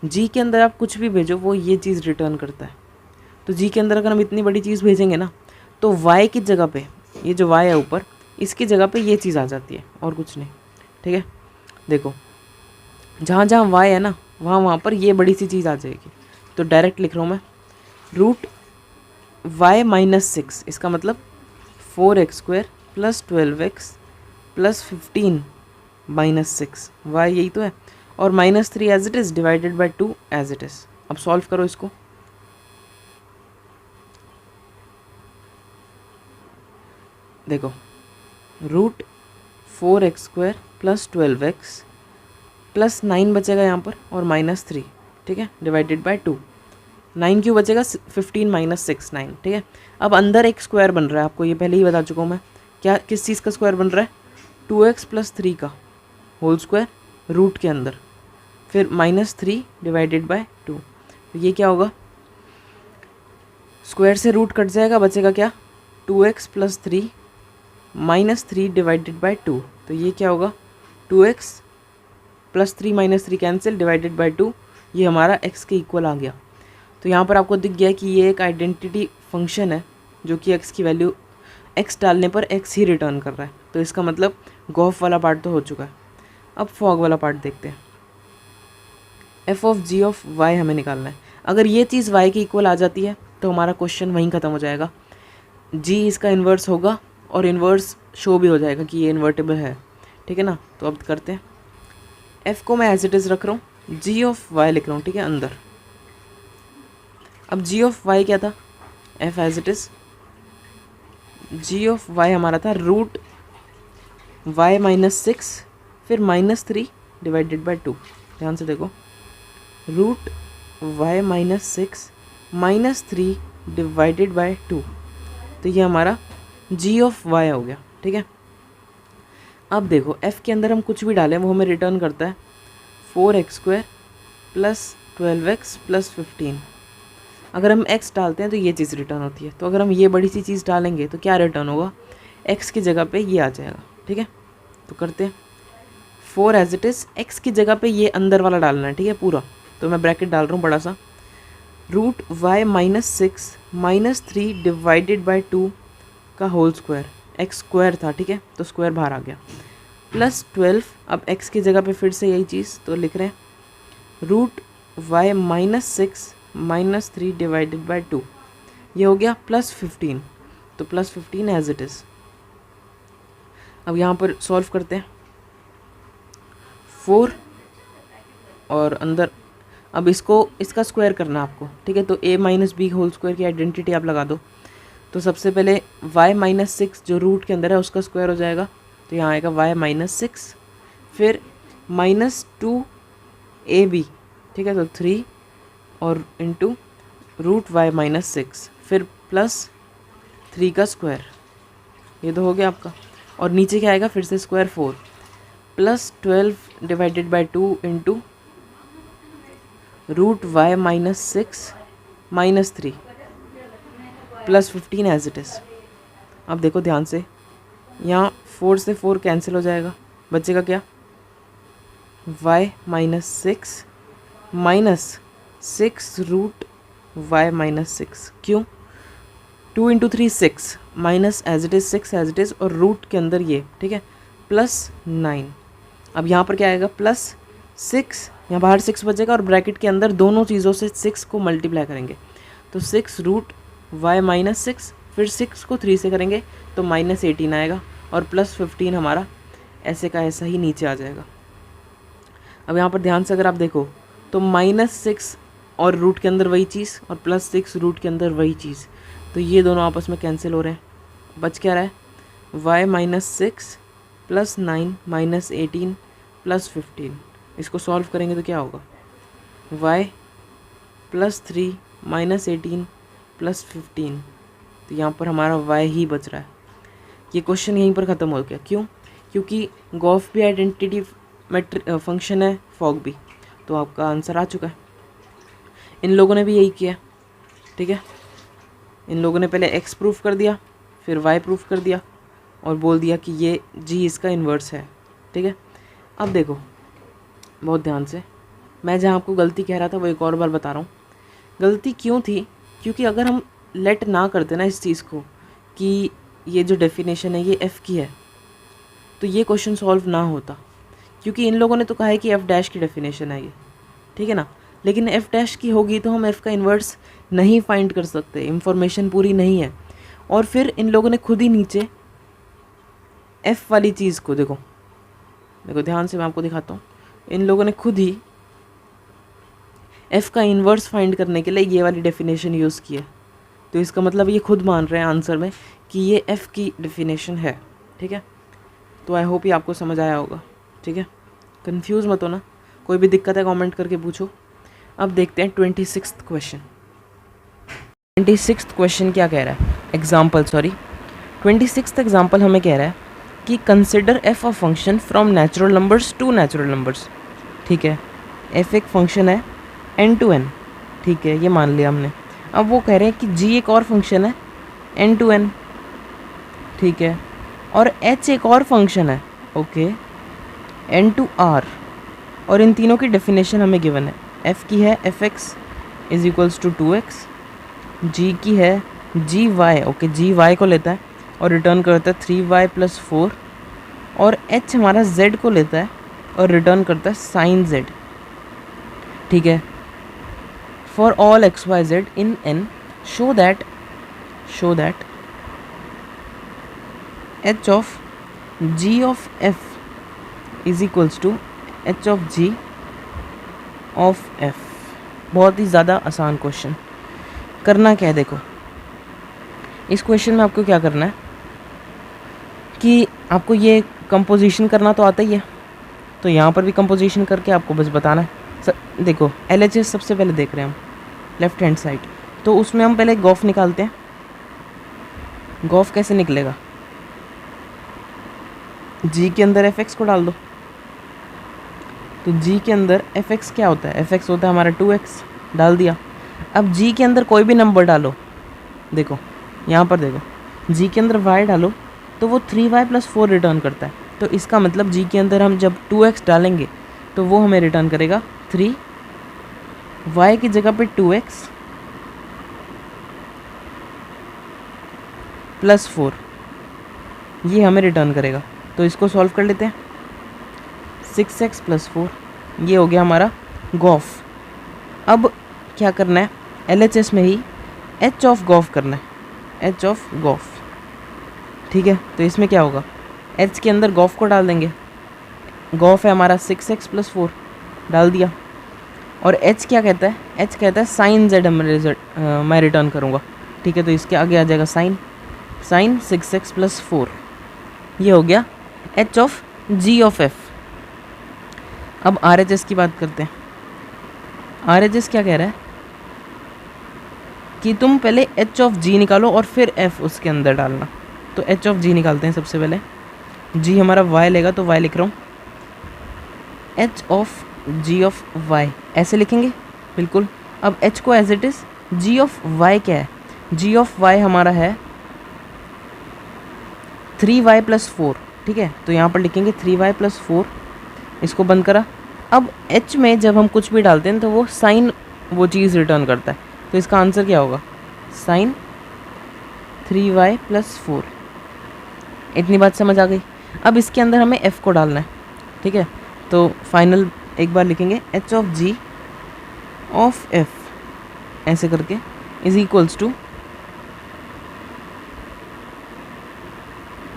g के अंदर आप कुछ भी भेजो वो ये चीज़ रिटर्न करता है। तो g के अंदर अगर हम इतनी बड़ी चीज़ भेजेंगे ना, तो y की जगह पे, ये जो y है ऊपर, इसकी जगह पे ये चीज़ आ जाती है और कुछ नहीं। ठीक है, देखो जहाँ जहाँ y है ना, वहाँ पर ये बड़ी सी चीज़ आ जाएगी। तो डायरेक्ट लिख रहा हूँ मैं, √y - 6, इसका मतलब 4x² + 12x + 15 - 6, y यही तो है, और -3 as it is divided by 2 as it is. अब सॉल्व करो इसको, देखो √4x² + 12x + 9 बचेगा यहाँ पर, और -3, ठीक है, डिवाइडेड बाय 2। 9 क्यों बचेगा, 15 - 6 9। ठीक है, अब अंदर एक स्क्वायर बन रहा है, आपको ये पहले ही बता चुका हूँ मैं, क्या किस चीज़ का स्क्वायर बन रहा है, 2x + 3 का होल स्क्वायर रूट के अंदर, फिर -3 डिवाइडेड बाय 2। तो ये क्या होगा, स्क्वायर से रूट कट जाएगा, बचेगा क्या, 2x + 3 -3 डिवाइडेड बाय 2। तो ये क्या होगा, 2x + 3 - 3 कैंसिल डिवाइडेड बाय 2, ये हमारा x के इक्वल आ गया। तो यहाँ पर आपको दिख गया कि ये एक आइडेंटिटी फंक्शन है जो कि x की वैल्यू, x डालने पर x ही रिटर्न कर रहा है। तो इसका मतलब गॉफ वाला पार्ट तो हो चुका है। अब फॉग वाला पार्ट देखते हैं। f(g(y) हमें निकालना है। अगर ये चीज़ y के इक्वल आ जाती है तो हमारा क्वेश्चन वहीं ख़त्म हो जाएगा, g इसका इन्वर्स होगा और इन्वर्स शो भी हो जाएगा कि ये इन्वर्टेबल है। ठीक है ना, तो अब करते हैं। f को मैं एज इट इज़ रख रहा हूँ, g(y) लिख रहा हूँ, ठीक है, अंदर। अब g(y) क्या था, f as it is, g(y) हमारा था √y - 6 फिर -3 डिवाइडेड बाय 2। ध्यान से देखो, √y - 6 -3 डिवाइडेड बाय 2, तो ये हमारा g(y) हो गया। ठीक है, अब देखो f के अंदर हम कुछ भी डालें वो हमें रिटर्न करता है 4x² + 12x + 15। अगर हम x डालते हैं तो ये चीज़ रिटर्न होती है, तो अगर हम ये बड़ी सी चीज़ डालेंगे तो क्या रिटर्न होगा, x की जगह पे ये आ जाएगा। ठीक है, तो करते हैं, 4 एज इट इज़, x की जगह पे ये अंदर वाला डालना है, ठीक है, पूरा। तो मैं ब्रैकेट डाल रहा हूँ बड़ा सा, root Y minus 6 minus 3 divided by 2 का होल स्क्वायर, एक्स स्क्वायर था, ठीक है, तो स्क्वायर बाहर आ गया, प्लस 12, अब एक्स की जगह पे फिर से यही चीज़ तो लिख रहे हैं, root Y minus 6 minus 3 divided by 2, ये हो गया प्लस 15, तो प्लस 15 एज इट इज़। अब यहाँ पर सॉल्व करते हैं, 4 और अंदर, अब इसका स्क्वायर करना आपको, ठीक है, तो a minus B whole square की आइडेंटिटी आप लगा दो। तो सबसे पहले y माइनस 6 जो रूट के अंदर है उसका स्क्वायर हो जाएगा, तो यहाँ आएगा y माइनस 6, फिर माइनस 2ab, ठीक है, तो 3 और इंटू रूट वाई माइनस 6, फिर प्लस 3 का स्क्वायर, ये तो हो गया आपका, और नीचे क्या आएगा फिर से square 4 plus 12 divided by 2 into root Y minus 6 minus 3 plus 15 as it is. अब देखो ध्यान से, यहाँ 4 से 4 कैंसिल हो जाएगा, बचेगा क्या, y minus 6 root Y minus 6, क्यों, 2 into 3 6 minus as it is 6 as it is, और रूट के अंदर ये, ठीक है, प्लस 9। अब यहाँ पर क्या आएगा प्लस 6, यहाँ बाहर 6 बचेगा और ब्रैकेट के अंदर दोनों चीज़ों से 6 को मल्टीप्लाई करेंगे, तो 6 रूट वाई माइनस 6, फिर 6 को 3 से करेंगे तो माइनस 18 आएगा, और प्लस 15 हमारा ऐसे का ऐसा ही नीचे आ जाएगा। अब यहाँ पर ध्यान से अगर आप देखो तो माइनस 6 और रूट के अंदर वही चीज़ और प्लस 6 रूट के अंदर वही चीज़, तो ये दोनों आपस में कैंसिल हो रहे हैं, बच क्या रहा है, y minus 6 plus 9 minus 18 plus 15, इसको सॉल्व करेंगे तो क्या होगा, y प्लस 3 माइनस 18 प्लस 15, तो यहाँ पर हमारा y ही बच रहा है। ये क्वेश्चन यहीं पर ख़त्म हो गया, क्यों, क्योंकि गॉफ भी आइडेंटिटी फंक्शन है, फॉग भी, तो आपका आंसर आ चुका है। इन लोगों ने भी यही किया, ठीक है, इन लोगों ने पहले x प्रूफ कर दिया, फिर y प्रूफ कर दिया और बोल दिया कि ये g इसका इन्वर्स है, ठीक है। अब देखो बहुत ध्यान से, मैं जहाँ आपको गलती कह रहा था वो एक और बार बता रहा हूँ। गलती क्यों थी, क्योंकि अगर हम लेट ना करते ना इस चीज़ को कि ये जो डेफिनेशन है ये f की है, तो ये क्वेश्चन सॉल्व ना होता, क्योंकि इन लोगों ने तो कहा है कि f डैश की डेफिनेशन है ये, ठीक है ना, लेकिन f डैश की होगी तो हम f का इन्वर्स नहीं फाइंड कर सकते, इंफॉर्मेशन पूरी नहीं है। और फिर इन लोगों ने खुद ही नीचे f वाली चीज़ को देखो ध्यान से, मैं आपको दिखाता हूँ, इन लोगों ने खुद ही f का इन्वर्स फाइंड करने के लिए ये वाली डेफिनेशन यूज़ की है, तो इसका मतलब ये खुद मान रहे हैं आंसर में कि ये f की डेफिनेशन है, ठीक है। तो आई होप ये आपको समझ आया होगा, ठीक है, कंफ्यूज मत होना, कोई भी दिक्कत है कमेंट करके पूछो। अब देखते हैं 26th क्वेश्चन। 26th क्वेश्चन क्या कह रहा है, 26th एग्जाम्पल हमें कह रहा है कि consider f of function from natural numbers to natural numbers, ठीक है, f एक फंक्शन है n to n, ठीक है, ये मान लिया हमने। अब वो कह रहे हैं कि g एक और फंक्शन है n to n, ठीक है, और h एक और फंक्शन है, ओके, n to r, और इन तीनों की डेफिनेशन हमें गिवन है। f की है fx is equals to 2x, g की है gy, ओके, gy को लेता है और रिटर्न करता है 3y प्लस 4, और h हमारा z को लेता है और रिटर्न करता है साइन z, ठीक है। For all X Y Z in n show that h of g of f is equals to h of g of f। बहुत ही ज़्यादा आसान क्वेश्चन। करना क्या है, देखो इस क्वेश्चन में आपको क्या करना है कि आपको ये कंपोजिशन करना तो आता ही है, तो यहाँ पर भी कंपोजिशन करके आपको बस बताना है। देखो LHS सबसे पहले देख रहे हैं हम लेफ्ट हैंड साइड, तो उसमें हम पहले गॉफ निकालते हैं। गॉफ कैसे निकलेगा, g के अंदर fx को डाल दो, तो g के अंदर fx क्या होता है, fx होता है हमारा 2x, डाल दिया। अब g के अंदर कोई भी नंबर डालो, देखो यहाँ पर देखो, g के अंदर y डालो तो वो 3y प्लस 4 रिटर्न करता है, तो इसका मतलब g के अंदर हम जब 2x डालेंगे तो वो हमें रिटर्न करेगा 3, y की जगह पे 2x प्लस 4 ये हमें रिटर्न करेगा। तो इसको सॉल्व कर लेते हैं। 6x प्लस 4 ये हो गया हमारा गॉफ। अब क्या करना है, LHS में ही h ऑफ गॉफ करना है, h ऑफ गॉफ। ठीक है, तो इसमें क्या होगा, h के अंदर गॉफ को डाल देंगे। गॉफ है हमारा 6x प्लस 4, डाल दिया। और h क्या कहता है, h कहता है साइन z मैं रिटर्न करूँगा। ठीक है, तो इसके आगे आ जाएगा साइन 6x प्लस 4, ये हो गया h of g of f। अब RHS की बात करते हैं। RHS क्या कह रहा है कि तुम पहले h ऑफ g निकालो और फिर f उसके अंदर डालना। तो h ऑफ g निकालते हैं सबसे पहले। g हमारा y लेगा, तो y लिख रहा हूँ, h of g of y ऐसे लिखेंगे बिल्कुल। अब h को as it is, g of y क्या है, g ऑफ y हमारा है 3y प्लस 4। ठीक है, तो यहाँ पर लिखेंगे 3y प्लस 4, इसको बंद करा। अब h में जब हम कुछ भी डालते हैं तो वो साइन वो चीज़ रिटर्न करता है। तो इसका आंसर क्या होगा, साइन 3y प्लस 4। इतनी बात समझ आ गई। अब इसके अंदर हमें f को डालना है। ठीक है, तो फाइनल एक बार लिखेंगे h of g of f ऐसे करके is equals to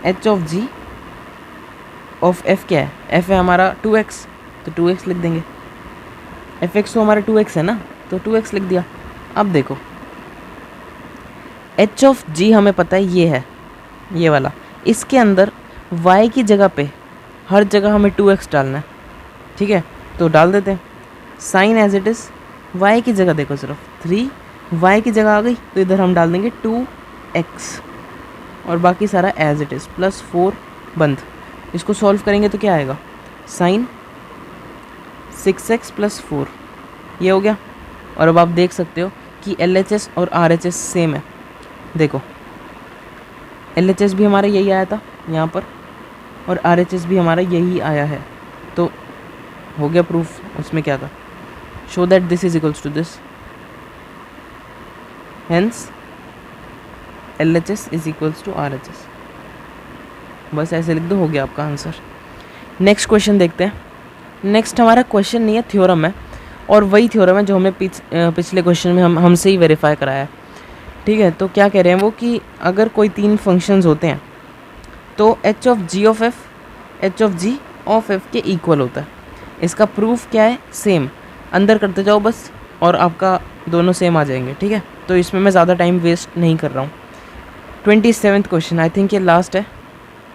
h of g of f क्या है, f है हमारा 2x, तो 2x लिख देंगे। fx तो हमारा 2x है ना, तो 2x लिख दिया। अब देखो h ऑफ g हमें पता है ये है, ये वाला। इसके अंदर y की जगह पे हर जगह हमें 2x डालना है। ठीक है, तो डाल देते हैं। Sine as it is, y की जगह देखो सिर्फ 3, y की जगह आ गई तो इधर हम डाल देंगे 2x और बाकी सारा एज इट इज़ प्लस 4 बंद। इसको सॉल्व करेंगे तो क्या आएगा, साइन 6x प्लस 4 ये हो गया। और अब आप देख सकते हो कि LHS और RHS सेम है। देखो LHS भी हमारा यही आया था यहाँ पर और RHS भी हमारा यही आया है, तो हो गया प्रूफ। उसमें क्या था, show that this is equals to this, hence LHS is equals to RHS। बस ऐसे लिख दो, हो गया आपका आंसर। नेक्स्ट क्वेश्चन देखते हैं। नेक्स्ट हमारा क्वेश्चन नहीं है, थ्योरम है, और वही थ्योरम है जो हमने पिछले क्वेश्चन में हमसे ही वेरीफाई कराया है। ठीक है, तो क्या कह रहे हैं वो कि अगर कोई 3 फंक्शंस होते हैं तो h of g of f h of g of f के इक्वल होता है। इसका प्रूफ क्या है, सेम, अंदर करते जाओ बस और आपका दोनों सेम आ जाएंगे। ठीक है, तो इसमें मैं ज़्यादा टाइम वेस्ट नहीं कर रहा हूँ। 27th क्वेश्चन, आई थिंक ये लास्ट है,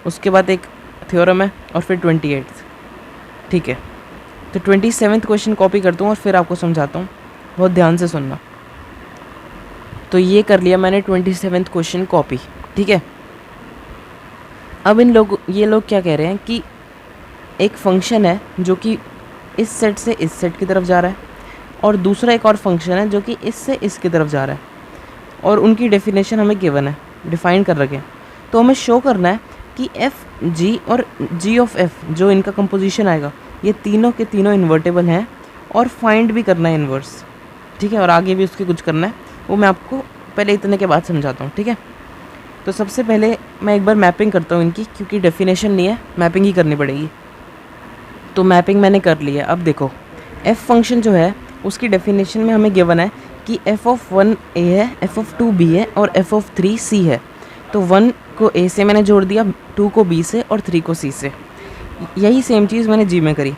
उसके बाद एक थ्योरम है और फिर 28th। ठीक है, तो 27th क्वेश्चन कॉपी करता हूँ और फिर आपको समझाता हूँ, बहुत ध्यान से सुनना। तो ये कर लिया मैंने 27th क्वेश्चन कॉपी। ठीक है, अब ये लोग क्या कह रहे हैं कि एक फंक्शन है जो कि इस सेट से इस सेट की तरफ जा रहा है और दूसरा एक और फंक्शन है जो कि इससे इसकी तरफ जा रहा है, और उनकी डेफिनेशन हमें गिवन है, डिफाइन कर रखे हैं। तो हमें शो करना है कि f g और g ऑफ f जो इनका कंपोजिशन आएगा ये तीनों के तीनों इन्वर्टेबल हैं, और फाइंड भी करना है इन्वर्स। ठीक है, और आगे भी उसके कुछ करना है, वो मैं आपको पहले इतने के बाद समझाता हूँ। ठीक है, तो सबसे पहले मैं एक बार मैपिंग करता हूँ इनकी, क्योंकि डेफिनेशन नहीं है, मैपिंग ही करनी पड़ेगी। तो मैपिंग मैंने कर ली है। अब देखो f फंक्शन जो है उसकी डेफिनेशन में हमें गिवन है कि f ऑफ 1 a है, f ऑफ 2 b है और f ऑफ 3 c है। तो 1 को a से मैंने जोड़ दिया, 2 को b से और 3 को c से। यही सेम चीज़ मैंने g में करी।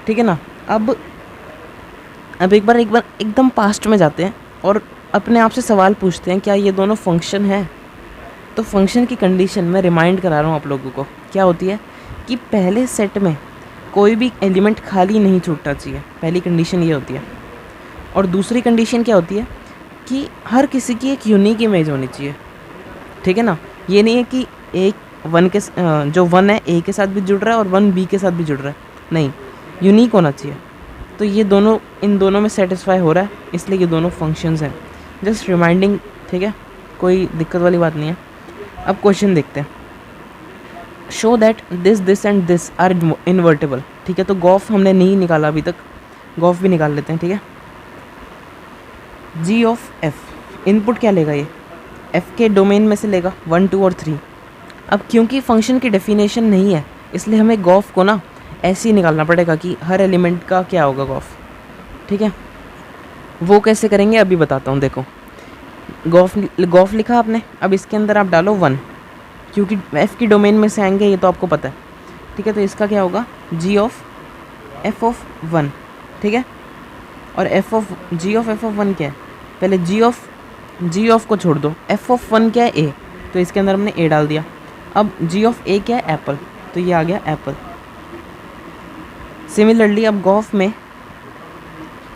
ठीक है ना। अब एक बार एकदम पास्ट में जाते हैं और अपने आप से सवाल पूछते हैं, क्या ये दोनों फंक्शन हैं? तो फंक्शन की कंडीशन मैं रिमाइंड करा रहा हूँ आप लोगों को, क्या होती है कि पहले सेट में कोई भी एलिमेंट खाली नहीं छूटना चाहिए, पहली कंडीशन ये होती है। और दूसरी कंडीशन क्या होती है कि हर किसी की एक यूनिक इमेज होनी चाहिए। ठीक है ना, ये नहीं है कि एक वन के जो 1 है ए के साथ भी जुड़ रहा है और 1 बी के साथ भी जुड़ रहा है, नहीं, यूनिक होना चाहिए। तो ये दोनों इन दोनों में सेटिस्फाई हो रहा है, इसलिए ये दोनों फंक्शंस हैं। जस्ट रिमाइंडिंग, ठीक है, कोई दिक्कत वाली बात नहीं है। अब क्वेश्चन देखते हैं। Show that this and this are invertible. ठीक है, तो गॉफ हमने नहीं निकाला अभी तक, गॉफ भी निकाल लेते हैं। ठीक है, g ऑफ f इनपुट क्या लेगा, ये एफ़ के डोमेन में से लेगा 1, 2 और 3। अब क्योंकि फंक्शन की डेफिनेशन नहीं है इसलिए हमें गॉफ को ना ऐसे ही निकालना पड़ेगा कि हर एलिमेंट का क्या होगा गॉफ। ठीक है, वो कैसे करेंगे अभी बताता हूँ। देखो गॉफ लिखा आपने, अब इसके अंदर आप डालो 1 क्योंकि एफ़ की डोमेन में से आएंगे ये तो आपको पता है। ठीक है, तो इसका क्या होगा जी ऑफ एफ ऑफ 1। ठीक है, और जी ऑफ एफ ऑफ 1 क्या है, पहले जी ऑफ को छोड़ दो, एफ ऑफ 1 क्या है ए, तो इसके अंदर हमने ए डाल दिया। अब जी ऑफ ए क्या है एप्पल, तो ये आ गया एप्पल। सिमिलरली अब गॉफ में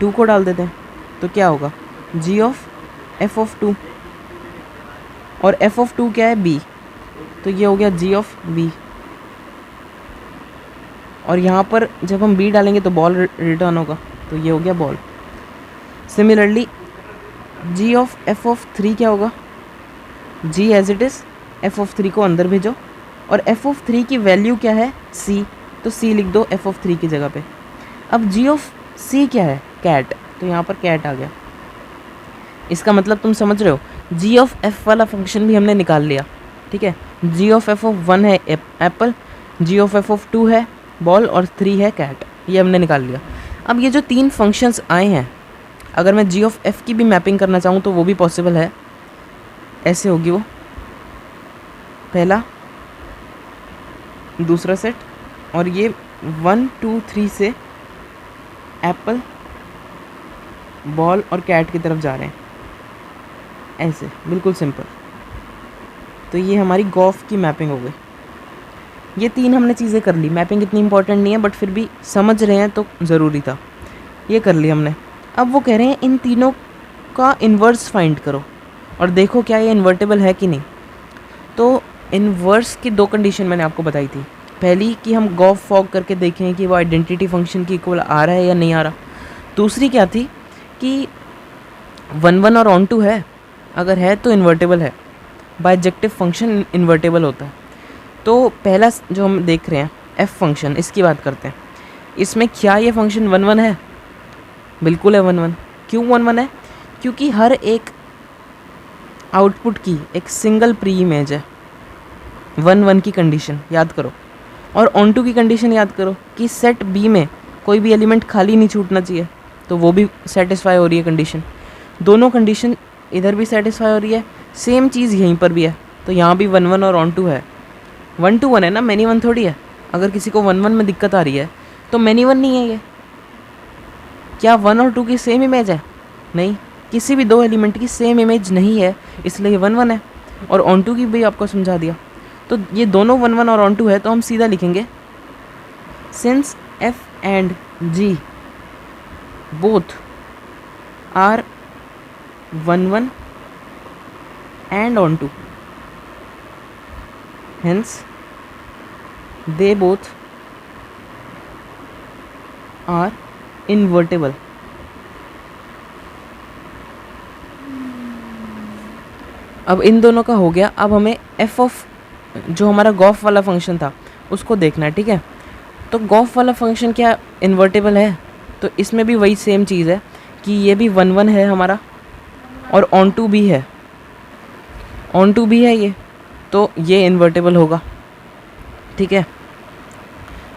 2 को डाल देते हैं तो क्या होगा जी ऑफ एफ ऑफ 2, और एफ ऑफ 2 क्या है बी, तो ये हो गया जी ऑफ बी। और यहाँ पर जब हम बी डालेंगे तो बॉल रिटर्न होगा, तो ये हो गया ball. Similarly g of F of 3 क्या होगा, g as it is, f of 3 को अंदर भेजो, और एफ ऑफ 3 की वैल्यू क्या है सी, तो सी लिख दो एफ ऑफ 3 की जगह पे। अब जी ऑफ सी क्या है कैट, तो यहाँ पर कैट आ गया। इसका मतलब तुम समझ रहे हो, जी ऑफ एफ वाला फंक्शन भी हमने निकाल लिया। ठीक है, जी ऑफ एफ ऑफ 1 है apple, G of F of 2 है बॉल, और 3 है कैट, ये हमने निकाल लिया। अब ये जो 3 फंक्शंस आए हैं, अगर मैं जी ऑफ एफ की भी मैपिंग करना चाहूँ तो वो भी पॉसिबल है। ऐसे होगी वो, पहला दूसरा सेट, और ये 1, 2, 3 से एप्पल बॉल और कैट की तरफ जा रहे हैं, ऐसे बिल्कुल सिंपल। तो ये हमारी गॉफ की मैपिंग हो गई। ये 3 हमने चीज़ें कर ली। मैपिंग इतनी इंपॉर्टेंट नहीं है बट फिर भी समझ रहे हैं तो ज़रूरी था, ये कर ली हमने। अब वो कह रहे हैं इन तीनों का इन्वर्स फाइंड करो और देखो क्या ये इन्वर्टेबल है कि नहीं। तो इन्वर्स की 2 कंडीशन मैंने आपको बताई थी। पहली कि हम गॉफ फॉग करके देखें कि वो आइडेंटिटी फंक्शन की इक्वल आ रहा है या नहीं आ रहा। दूसरी क्या थी कि 1, 1 और ऑन टू है, अगर है तो इन्वर्टेबल है, बाइजेक्टिव फंक्शन इन्वर्टेबल होता है। तो पहला जो हम देख रहे हैं एफ फंक्शन, इसकी बात करते हैं। इसमें क्या ये फंक्शन 1, 1 है, बिल्कुल है 1, 1। क्यों 1, 1 है, क्योंकि हर एक आउटपुट की एक सिंगल प्री इमेज है। 1, 1 की कंडीशन याद करो, और ऑन टू की कंडीशन याद करो कि सेट बी में कोई भी एलिमेंट खाली नहीं छूटना चाहिए, तो वो भी सेटिस्फाई हो रही है कंडीशन। दोनों कंडीशन इधर भी सेटिस्फाई हो रही है, सेम चीज़ यहीं पर भी है। तो यहाँ भी 1, 1 और ऑन टू है। 1 to 1 है ना, मैनी 1 थोड़ी है। अगर किसी को 1, 1 में दिक्कत आ रही है तो मैनी 1 नहीं है ये। क्या 1 और 2 की सेम इमेज है? नहीं, किसी भी 2 एलिमेंट की सेम इमेज नहीं है, इसलिए 1, 1 है। और ऑन टू की भी आपको समझा दिया। तो ये दोनों 1, 1 और ऑन टू है, तो हम सीधा लिखेंगे since F and G both are 1, 1 and on 2, hence they both are invertible। अब इन दोनों का हो गया। अब हमें एफ ऑफ जो हमारा गॉफ वाला फंक्शन था उसको देखना है। ठीक है, तो गॉफ वाला फंक्शन क्या इन्वर्टेबल है? तो इसमें भी वही सेम चीज़ है कि ये भी 1, 1 है हमारा, और ऑन टू भी है, ऑन टू भी है ये, तो ये इन्वर्टेबल होगा। ठीक है,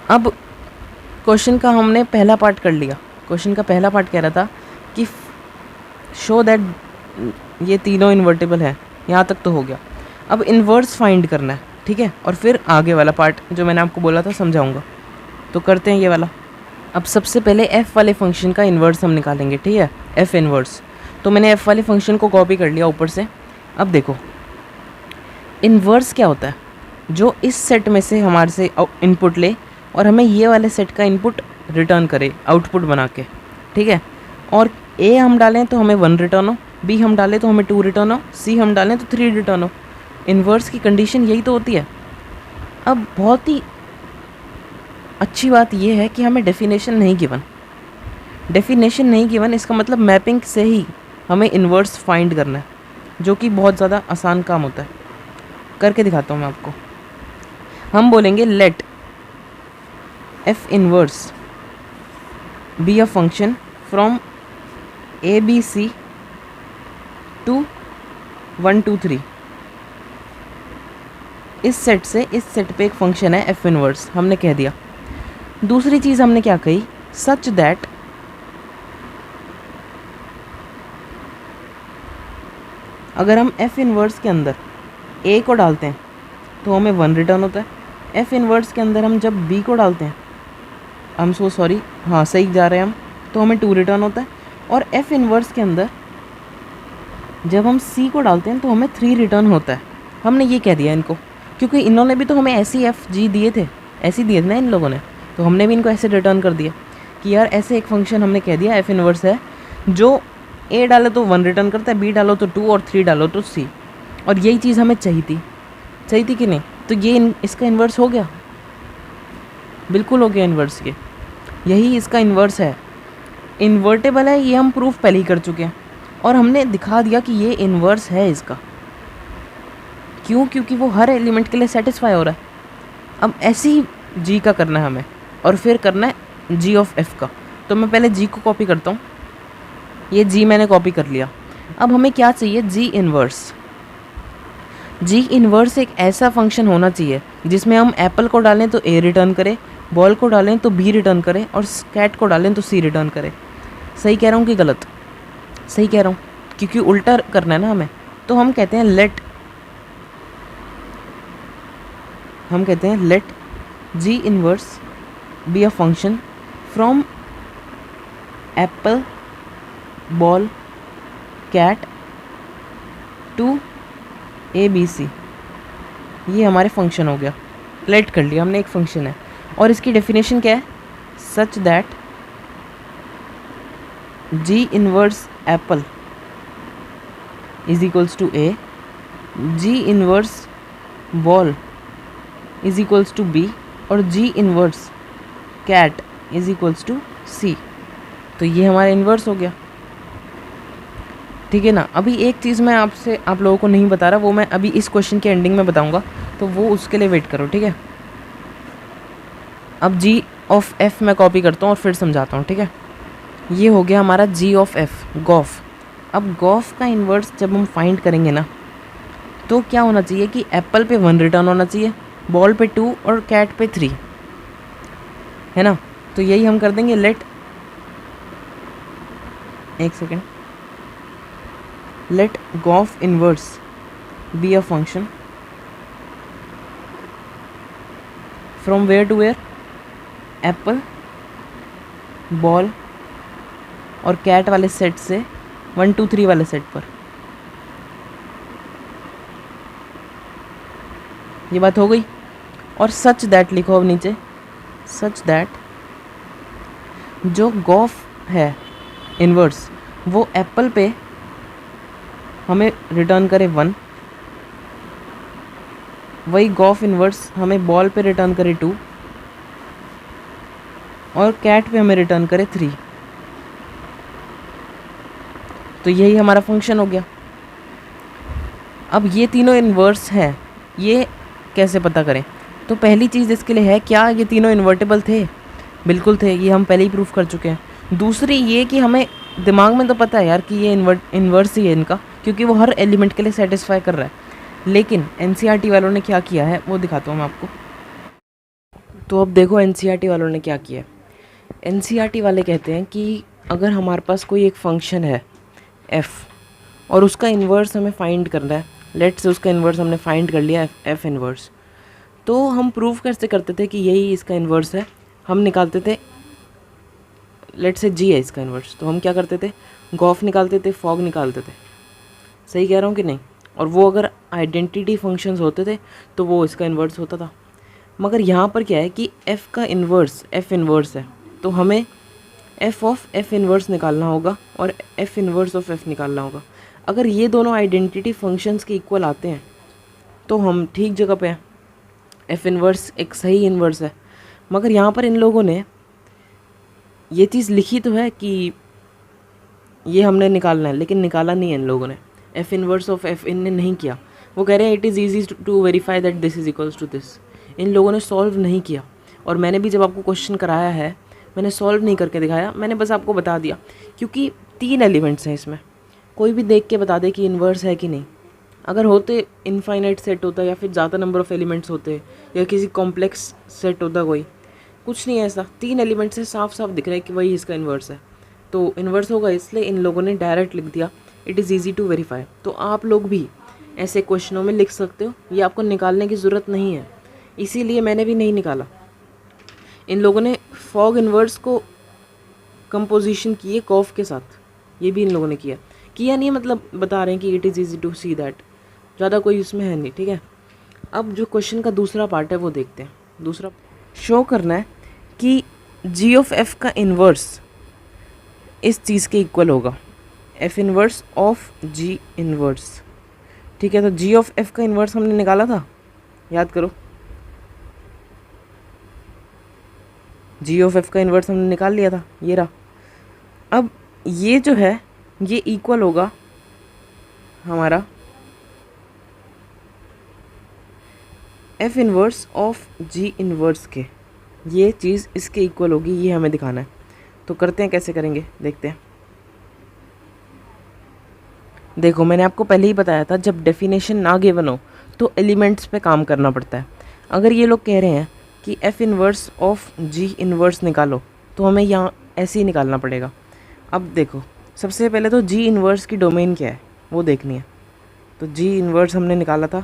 अब क्वेश्चन का हमने पहला पार्ट कर लिया। क्वेश्चन का पहला पार्ट कह रहा था कि शो दैट ये तीनों इन्वर्टेबल है, यहाँ तक तो हो गया। अब इन्वर्स फाइंड करना है। ठीक है, और फिर आगे वाला पार्ट जो मैंने आपको बोला था समझाऊंगा, तो करते हैं ये वाला। अब सबसे पहले एफ़ वाले फंक्शन का इन्वर्स हम निकालेंगे। ठीक है, एफ़ इन्वर्स। तो मैंने एफ़ वाले फंक्शन को कॉपी कर लिया ऊपर से। अब देखो इन्वर्स क्या होता है, जो इस सेट में से हमारे से इनपुट ले और हमें ये वाले सेट का इनपुट रिटर्न करे आउटपुट बना के। ठीक है, और ए हम डालें तो हमें 1 रिटर्न हो, बी हम डालें तो हमें 2 रिटर्न हो, सी हम डालें तो 3 रिटर्न हो। इन्वर्स की कंडीशन यही तो होती है। अब बहुत ही अच्छी बात यह है कि हमें डेफिनेशन नहीं गिवन। डेफिनेशन नहीं गिवन इसका मतलब मैपिंग से ही हमें इन्वर्स फाइंड करना है, जो कि बहुत ज़्यादा आसान काम होता है। करके दिखाता हूँ मैं आपको। हम बोलेंगे let F inverse be a function from A B C to 1 2 3, इस सेट से इस सेट पे एक फंक्शन है एफ इनवर्स, हमने कह दिया। दूसरी चीज़ हमने क्या कही, सच दैट अगर हम एफ इनवर्स के अंदर ए को डालते हैं तो हमें 1 रिटर्न होता है। एफ इनवर्स के अंदर हम जब बी को डालते हैं, हम सो सॉरी, हाँ सही जा रहे हैं हम, तो हमें 2 रिटर्न होता है। और एफ इनवर्स के अंदर जब हम सी को डालते हैं तो हमें 3 रिटर्न होता है। हमने ये कह दिया इनको, क्योंकि इन्होंने भी तो हमें ऐसे ही एफ जी दिए थे, ऐसे ही दिए थे ना इन लोगों ने, तो हमने भी इनको ऐसे रिटर्न कर दिया कि यार ऐसे एक फंक्शन हमने कह दिया एफ इनवर्स है, जो ए डालो तो 1 रिटर्न करता है, बी डालो तो 2 और 3 डालो तो सी। और यही चीज़ हमें चाहिए थी कि नहीं? तो ये इसका इन्वर्स हो गया, बिल्कुल हो गया इन्वर्स के, यही इसका इन्वर्स है। इन्वर्टेबल है, ये हम प्रूफ पहले ही कर चुके हैं और हमने दिखा दिया कि ये इन्वर्स है इसका। क्यों? क्योंकि वो हर एलिमेंट के लिए सेटिस्फाई हो रहा है। अब ऐसे ही जी का करना है हमें, और फिर करना है जी ऑफ एफ का। तो मैं पहले जी को कॉपी करता हूँ, ये जी मैंने कॉपी कर लिया। अब हमें क्या चाहिए, जी इन्वर्स। जी इन्वर्स एक ऐसा फंक्शन होना चाहिए जिसमें हम एप्पल को डालें तो ए रिटर्न करे, बॉल को डालें तो बी रिटर्न करे, और कैट को डालें तो सी रिटर्न करे। सही कह रहा हूँ कि गलत? सही कह रहा हूँ, क्योंकि उल्टा करना है ना हमें। तो हम कहते हैं let G inverse be a function from apple, ball, cat to A B C. ये हमारे फंक्शन हो गया, लेट कर लिया हमने, एक फंक्शन है। और इसकी डेफिनेशन क्या है, such that g inverse apple is equals to a, g inverse ball is equals to b, और g inverse cat is equals to c. तो ये हमारा इन्वर्स हो गया, ठीक है ना। अभी एक चीज़ मैं आप लोगों को नहीं बता रहा, वो मैं अभी इस क्वेश्चन के एंडिंग में बताऊंगा, तो वो उसके लिए वेट करो, ठीक है। अब जी ऑफ एफ मैं कॉपी करता हूँ और फिर समझाता हूँ, ठीक है। ये हो गया हमारा जी ऑफ एफ, गॉफ। अब गॉफ का इन्वर्स जब हम फाइंड करेंगे ना, तो क्या होना चाहिए कि एप्पल पे 1 रिटर्न होना चाहिए, बॉल पे 2 और कैट पे 3, है ना। तो यही हम कर देंगे, लेट, एक second, let gof inverse be a function from where to where, apple, ball और कैट वाले सेट से 1 2 3 वाले सेट पर। ये बात हो गई। और सच दैट लिखो अब नीचे, सच दैट जो गॉफ है इन्वर्स वो एप्पल पे हमें रिटर्न करे 1, वही गॉफ इन्वर्स हमें बॉल पे रिटर्न करे 2 और कैट पे हमें रिटर्न करे 3। तो यही हमारा फंक्शन हो गया। अब ये तीनों इन्वर्स हैं, ये कैसे पता करें? तो पहली चीज़ इसके लिए है, क्या ये तीनों इन्वर्टेबल थे? बिल्कुल थे, ये हम पहले ही प्रूफ कर चुके हैं। दूसरी ये कि हमें दिमाग में तो पता है यार कि ये इन्वर्स ही है इनका, क्योंकि वो हर एलिमेंट के लिए सेटिस्फाई कर रहा है। लेकिन एनसीईआरटी वालों ने क्या किया है वो दिखाता हूँ मैं आपको। तो अब देखो एनसीईआरटी वालों ने क्या किया है। एनसीईआरटी वाले कहते हैं कि अगर हमारे पास कोई एक फंक्शन है एफ़ और उसका इन्वर्स हमें फाइंड करना है, लेट से उसका इन्वर्स हमने फाइंड कर लिया एफ इन्वर्स, तो हम प्रूफ कैसे करते थे कि यही इसका इन्वर्स है? हम निकालते थे, लेट से जी है इसका इन्वर्स, तो हम क्या करते थे, गॉफ निकालते थे, फॉग निकालते थे। सही कह रहा हूँ कि नहीं? और वो अगर आइडेंटिटी फंक्शंस होते थे तो वो इसका इन्वर्स होता था। मगर यहाँ पर क्या है कि एफ़ का इन्वर्स एफ़ इन्वर्स है, तो हमें एफ़ ऑफ एफ़ इन्वर्स निकालना होगा और एफ़ इन्वर्स ऑफ एफ़ निकालना होगा। अगर ये दोनों आइडेंटिटी फंक्शंस के इक्वल आते हैं तो हम ठीक जगह पे हैं, एफ़ इन्वर्स एक सही इन्वर्स है। मगर यहाँ पर इन लोगों ने ये चीज़ लिखी तो है कि ये हमने निकालना है, लेकिन निकाला नहीं है इन लोगों ने। एफ़ इन्वर्स ऑफ एफ़ इनने नहीं किया। वो कह रहे हैं it is easy to verify that this is equals to this. इन लोगों ने सॉल्व नहीं किया। और मैंने भी जब आपको क्वेश्चन कराया है मैंने सॉल्व नहीं करके दिखाया, मैंने बस आपको बता दिया, क्योंकि 3 एलिमेंट्स हैं इसमें। कोई भी देख के बता दे कि इन्वर्स है कि नहीं, अगर होते इनफाइनाइट सेट होता या फिर ज़्यादा नंबर ऑफ़ एलिमेंट्स होते या किसी कॉम्प्लेक्स सेट होता कोई, कुछ नहीं है ऐसा, 3 एलिमेंट से साफ साफ दिख रहा है कि वही इसका इन्वर्स है, तो इन्वर्स होगा, इसलिए इन लोगों ने डायरेक्ट लिख दिया it is easy to verify. तो आप लोग भी ऐसे क्वेश्चनों में लिख सकते हो, ये आपको निकालने की ज़रूरत नहीं है, इसीलिए मैंने भी नहीं निकाला। इन लोगों ने फॉग इन्वर्स को कंपोजिशन किए कॉफ के साथ, ये भी इन लोगों ने किया नहीं, मतलब बता रहे हैं कि it is easy to see that, ज़्यादा कोई उसमें है नहीं, ठीक है। अब जो क्वेश्चन का दूसरा पार्ट है वो देखते हैं। दूसरा शो करना है कि जी ऑफ एफ का इन्वर्स इस चीज़ के इक्वल होगा, F inverse of ji inverse, ठीक है। तो जी ऑफ एफ का इन्वर्स हमने निकाला था, याद करो, जी ऑफ एफ का इन्वर्स हमने निकाल लिया था, ये रहा। अब ये जो है ये इक्वल होगा हमारा F inverse of ji inverse के, ये चीज़ इसके इक्वल होगी, ये हमें दिखाना है। तो करते हैं, कैसे करेंगे देखते हैं। देखो मैंने आपको पहले ही बताया था, जब डेफिनेशन ना गिवन हो तो एलिमेंट्स पे काम करना पड़ता है। अगर ये लोग कह रहे हैं कि F inverse of ji inverse निकालो, तो हमें यहाँ ऐसे ही निकालना पड़ेगा। अब देखो सबसे पहले तो जी इन्वर्स की डोमेन क्या है वो देखनी है। तो जी इन्वर्स हमने निकाला था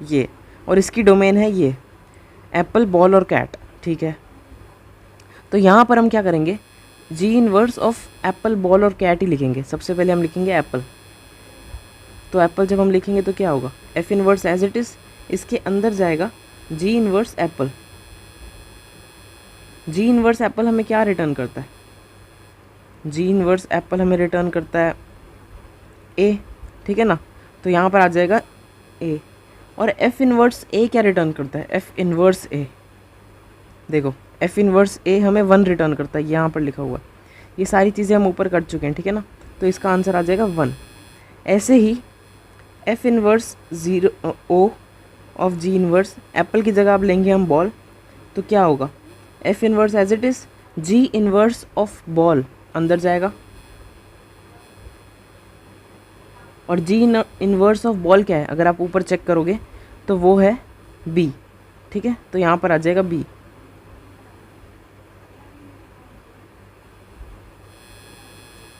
ये, और इसकी डोमेन है ये एप्पल, बॉल और कैट, ठीक है। तो यहाँ पर हम क्या करेंगे, जी इन्वर्स ऑफ एप्पल, बॉल और कैट ही लिखेंगे। सबसे पहले हम लिखेंगे एप्पल, तो एप्पल जब हम लिखेंगे तो क्या होगा, F inverse as it is, इसके अंदर जाएगा G inverse apple. G inverse apple हमें क्या रिटर्न करता है, जी इन्वर्स एप्पल हमें रिटर्न करता है ए, ठीक है ना। तो यहाँ पर आ जाएगा ए, और एफ इन्वर्स ए क्या रिटर्न करता है, एफ इन्वर्स ए, देखो एफ इन्वर्स ए हमें 1 रिटर्न करता है, यहाँ पर लिखा हुआ है। ये सारी चीज़ें हम ऊपर कर चुके हैं, ठीक है ना। तो इसका आंसर आ जाएगा 1। ऐसे ही f inverse 0 o of ji inverse, apple की जगह अब लेंगे हम बॉल, तो क्या होगा, F inverse as it is g inverse of ball अंदर जाएगा, और जी इन्वर्स ऑफ बॉल क्या है, अगर आप ऊपर चेक करोगे तो वो है बी, ठीक है। तो यहाँ पर आ जाएगा बी,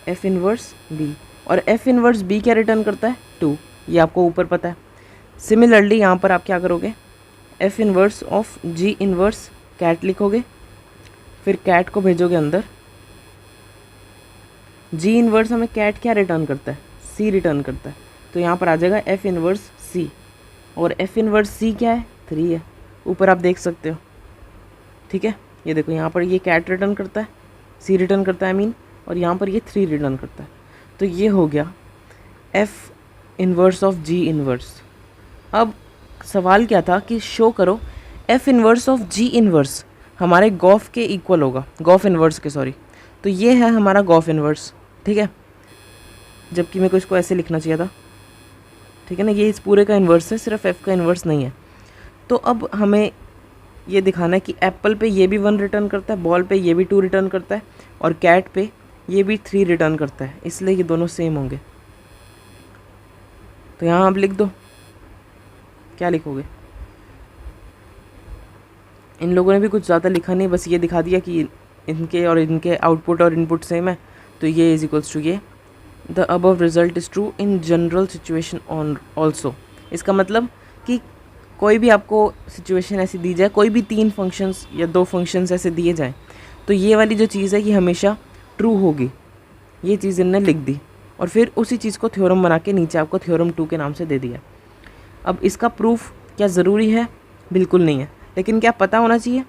एफ इन्वर्स बी, और एफ इन्वर्स बी क्या रिटर्न करता है 2, ये आपको ऊपर पता है। सिमिलरली यहाँ पर आप क्या करोगे, F inverse of ji inverse cat लिखोगे, फिर कैट को भेजोगे अंदर। जी इन्वर्स हमें कैट क्या रिटर्न करता है, सी रिटर्न करता है, तो यहाँ पर आ जाएगा एफ इन्वर्स सी, और एफ इन्वर्स सी क्या है 3 है, ऊपर आप देख सकते हो, ठीक है। ये देखो यहाँ पर ये कैट रिटर्न करता है, सी रिटर्न करता है आई मीन, और यहाँ पर ये 3 रिटर्न करता है। तो ये हो गया F inverse of ji inverse. अब सवाल क्या था कि शो करो F inverse of ji inverse हमारे गॉफ के इक्वल होगा, गॉफ इन्वर्स के, सॉरी। तो ये है हमारा गॉफ इन्वर्स, ठीक है, जबकि मेरे को इसको ऐसे लिखना चाहिए था, ठीक है ना। ये इस पूरे का इन्वर्स है, सिर्फ एफ का इन्वर्स नहीं है। तो अब हमें ये दिखाना है कि एप्पल पे ये भी 1 रिटर्न करता है, बॉल पे ये भी 2 रिटर्न करता है, और कैट पे ये भी 3 रिटर्न करता है, इसलिए ये दोनों सेम होंगे। तो यहाँ आप लिख दो, क्या लिखोगे, इन लोगों ने भी कुछ ज़्यादा लिखा नहीं, बस ये दिखा दिया कि इनके और इनके आउटपुट और इनपुट सेम है, तो ये इज इक्वल्स टू ये, the above result is true in general situation on also. इसका मतलब कि कोई भी आपको सिचुएशन ऐसी दी जाए, कोई भी 3 फंक्शंस या 2 फंक्शंस ऐसे दिए जाएँ, तो ये वाली जो चीज़ है ये हमेशा ट्रू होगी, ये चीज़ इनने लिख दी, और फिर उसी चीज़ को थ्योरम बना के नीचे आपको थ्योरम 2 के नाम से दे दिया। अब इसका प्रूफ क्या ज़रूरी है, बिल्कुल नहीं है, लेकिन क्या पता होना चाहिए,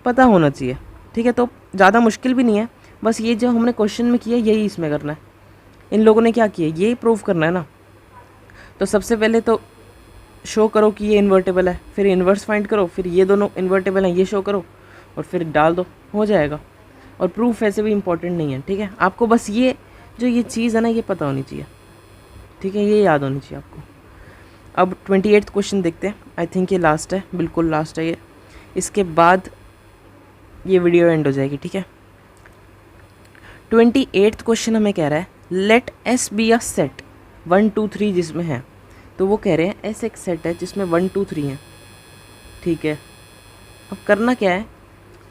पता होना चाहिए, ठीक है। तो ज़्यादा मुश्किल भी नहीं है, बस ये जो हमने क्वेश्चन में किया यही इसमें करना है। इन लोगों ने क्या किया, ये प्रूफ करना है ना। तो सबसे पहले तो शो करो कि ये इन्वर्टेबल है, फिर इन्वर्स फाइंड करो, फिर ये दोनों इन्वर्टेबल हैं ये शो करो, और फिर डाल दो, हो जाएगा। और प्रूफ ऐसे भी इम्पोर्टेंट नहीं है, ठीक है। आपको बस ये जो ये चीज़ है ना ये पता होनी चाहिए, ठीक है, ये याद होनी चाहिए आपको। अब 28th क्वेश्चन देखते हैं, आई थिंक ये लास्ट है, बिल्कुल लास्ट है ये, इसके बाद ये वीडियो एंड हो जाएगी, ठीक है। 28th क्वेश्चन हमें कह रहा है let S be a set 1 2 3 जिसमें है, तो वो कह रहे हैं ऐसे एक सेट है जिसमें 1 2 3 है, ठीक है। अब करना क्या है,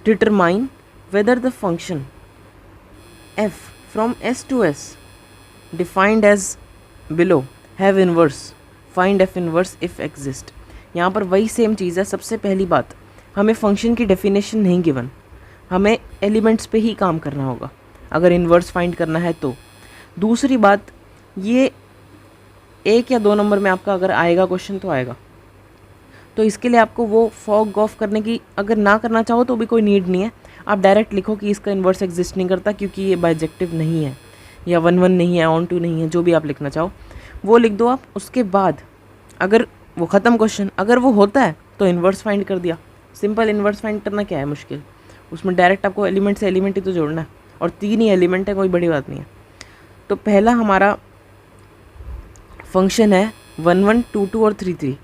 determine whether the function f from s to s defined as below have inverse, find f inverse if exist. यहाँ पर वही सेम चीज़ है। सबसे पहली बात, हमें फंक्शन की डेफिनेशन नहीं गिवन, हमें एलिमेंट्स पे ही काम करना होगा अगर इन्वर्स फाइंड करना है तो। दूसरी बात, ये 1 या 2 नंबर में आपका अगर आएगा क्वेश्चन तो आएगा, तो इसके लिए आपको वो फॉग ऑफ करने की अगर ना करना चाहो तो भी कोई नीड नहीं है। आप डायरेक्ट लिखो कि इसका इन्वर्स एग्जिस्ट नहीं करता क्योंकि ये बाइजेक्टिव नहीं है या 1 1 नहीं है, ऑन टू नहीं है, जो भी आप लिखना चाहो वो लिख दो आप। उसके बाद अगर वो ख़त्म क्वेश्चन, अगर वो होता है तो इन्वर्स फाइंड कर दिया। सिंपल, इन्वर्स फाइंड करना क्या है मुश्किल, उसमें डायरेक्ट आपको एलिमेंट से एलिमेंट ही तो जोड़ना है, और 3 ही एलिमेंट है, कोई बड़ी बात नहीं है। तो पहला हमारा फंक्शन है 1 1 2 2 और 3 3,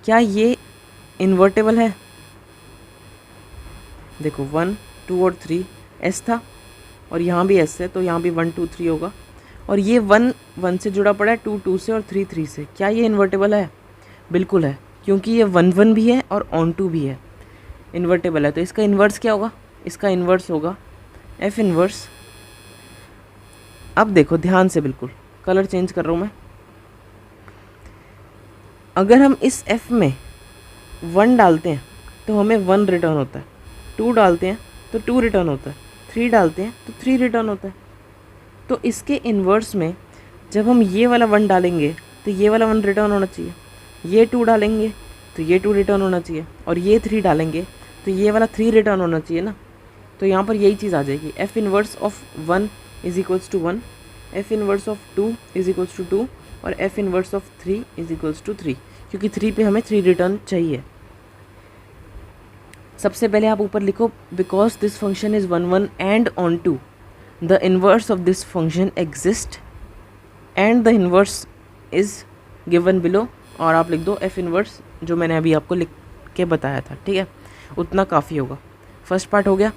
क्या ये इन्वर्टेबल है? देखो 1 2 और 3 एस था और यहाँ भी एस है, तो यहाँ भी 1 2 3 होगा, और ये 1 1 से जुड़ा पड़ा है, 2 2 से और 3 3 से। क्या ये इन्वर्टेबल है? बिल्कुल है, क्योंकि ये 1 1 भी है और ऑन टू भी है, इन्वर्टेबल है। तो इसका इन्वर्स क्या होगा? इसका इन्वर्स होगा एफ इन्वर्स। अब देखो ध्यान से, बिल्कुल कलर चेंज कर रहा हूँ मैं। अगर हम इस एफ में 1 डालते हैं तो हमें 1 रिटर्न होता है, 2 डालते हैं तो 2 रिटर्न होता है, 3 डालते हैं तो 3 रिटर्न होता है। तो इसके इन्वर्स में जब हम ये वाला 1 डालेंगे तो ये वाला 1 रिटर्न होना चाहिए, ये 2 डालेंगे तो ये 2 रिटर्न होना चाहिए, और ये 3 डालेंगे तो ये वाला 3 रिटर्न होना चाहिए ना। तो यहाँ पर यही चीज़ आ जाएगी, F inverse of 1 is equals to 1, F inverse of 2 is equals to 2, और F inverse of 3 is equals to 3, क्योंकि 3 पे हमें 3 रिटर्न चाहिए। सबसे पहले आप ऊपर लिखो, because this function is 1 1 and onto the inverse of this function exist and the inverse is given below, और आप लिख दो एफ इन्वर्स जो मैंने अभी आपको लिख के बताया था, ठीक है। उतना काफ़ी होगा। फर्स्ट पार्ट हो गया।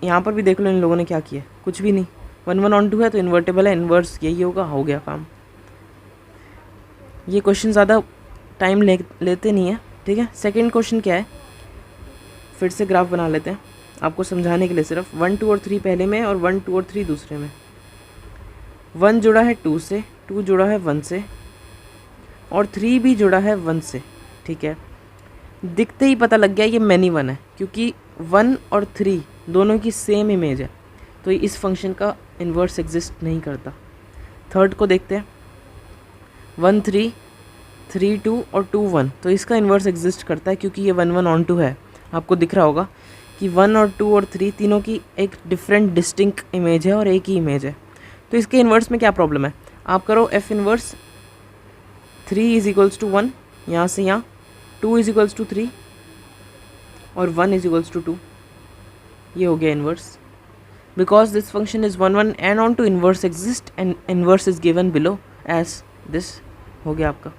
यहाँ पर भी देख लो इन लोगों ने क्या किया, कुछ भी नहीं, 1 1 ऑन टू है तो इन्वर्टेबल है, इन्वर्स यही होगा, हो गया काम। ये क्वेश्चन ज़्यादा टाइम लेते नहीं है, ठीक है। सेकंड क्वेश्चन क्या है, फिर से ग्राफ बना लेते हैं आपको समझाने के लिए, सिर्फ 1 2 और 3 पहले में और 1 2 और 3 दूसरे में। 1 जुड़ा है 2 से, 2 जुड़ा है 1 से, और 3 भी जुड़ा है 1 से, ठीक है। दिखते ही पता लग गया ये मैनी 1 है, क्योंकि 1 और 3 दोनों की सेम इमेज है, तो इस फंक्शन का इन्वर्स एग्जिस्ट नहीं करता। थर्ड को देखते हैं, 1 3 3 2 और 2 1, तो इसका इन्वर्स एग्जिस्ट करता है क्योंकि ये 1 1 ऑन टू है। आपको दिख रहा होगा कि 1 और 2 और 3 तीनों की एक डिफरेंट डिस्टिंक्ट इमेज है और एक ही इमेज है। तो इसके इन्वर्स में क्या प्रॉब्लम है? आप करो F inverse 3 is equals to 1, यहाँ से यहाँ 2 इज इक्वल्स टू 3 और 1 इज इक्वल्स टू 2, ये हो गया inverse. Because this function is 1 1 and onto inverse exist and inverse is given below as this, हो गया आपका।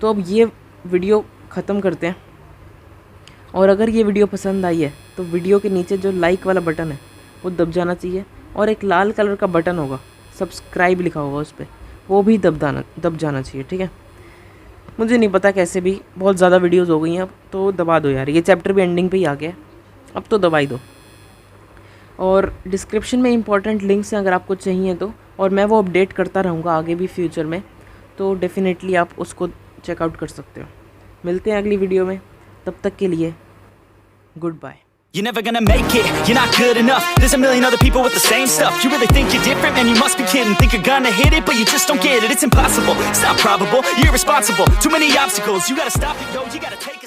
तो अब ये वीडियो ख़त्म करते हैं, और अगर ये वीडियो पसंद आई है तो वीडियो के नीचे जो लाइक वाला बटन है वो दब जाना चाहिए, और एक लाल कलर का बटन होगा, सब्सक्राइब लिखा होगा उस पर, वो भी दब जाना चाहिए, ठीक है। मुझे नहीं पता कैसे भी, बहुत ज़्यादा वीडियोस हो गई हैं अब, तो दबा दो यार, ये चैप्टर भी एंडिंग पे ही आ गया, अब तो दबाई दो। और डिस्क्रिप्शन में इंपॉर्टेंट लिंक्स हैं अगर आपको चाहिए तो, और मैं वो अपडेट करता रहूँगा आगे भी फ्यूचर में, तो डेफिनेटली आप उसको चेकआउट कर सकते हो। मिलते हैं अगली वीडियो में, तब तक के लिए goodbye. You're never gonna make it, you're not good enough. There's a million other people with the same stuff. You really think you're different? Man, you must be kidding. Think you're gonna hit it, but you just don't get it. It's impossible, it's not probable, you're irresponsible. Too many obstacles, you gotta stop it, yo, you gotta take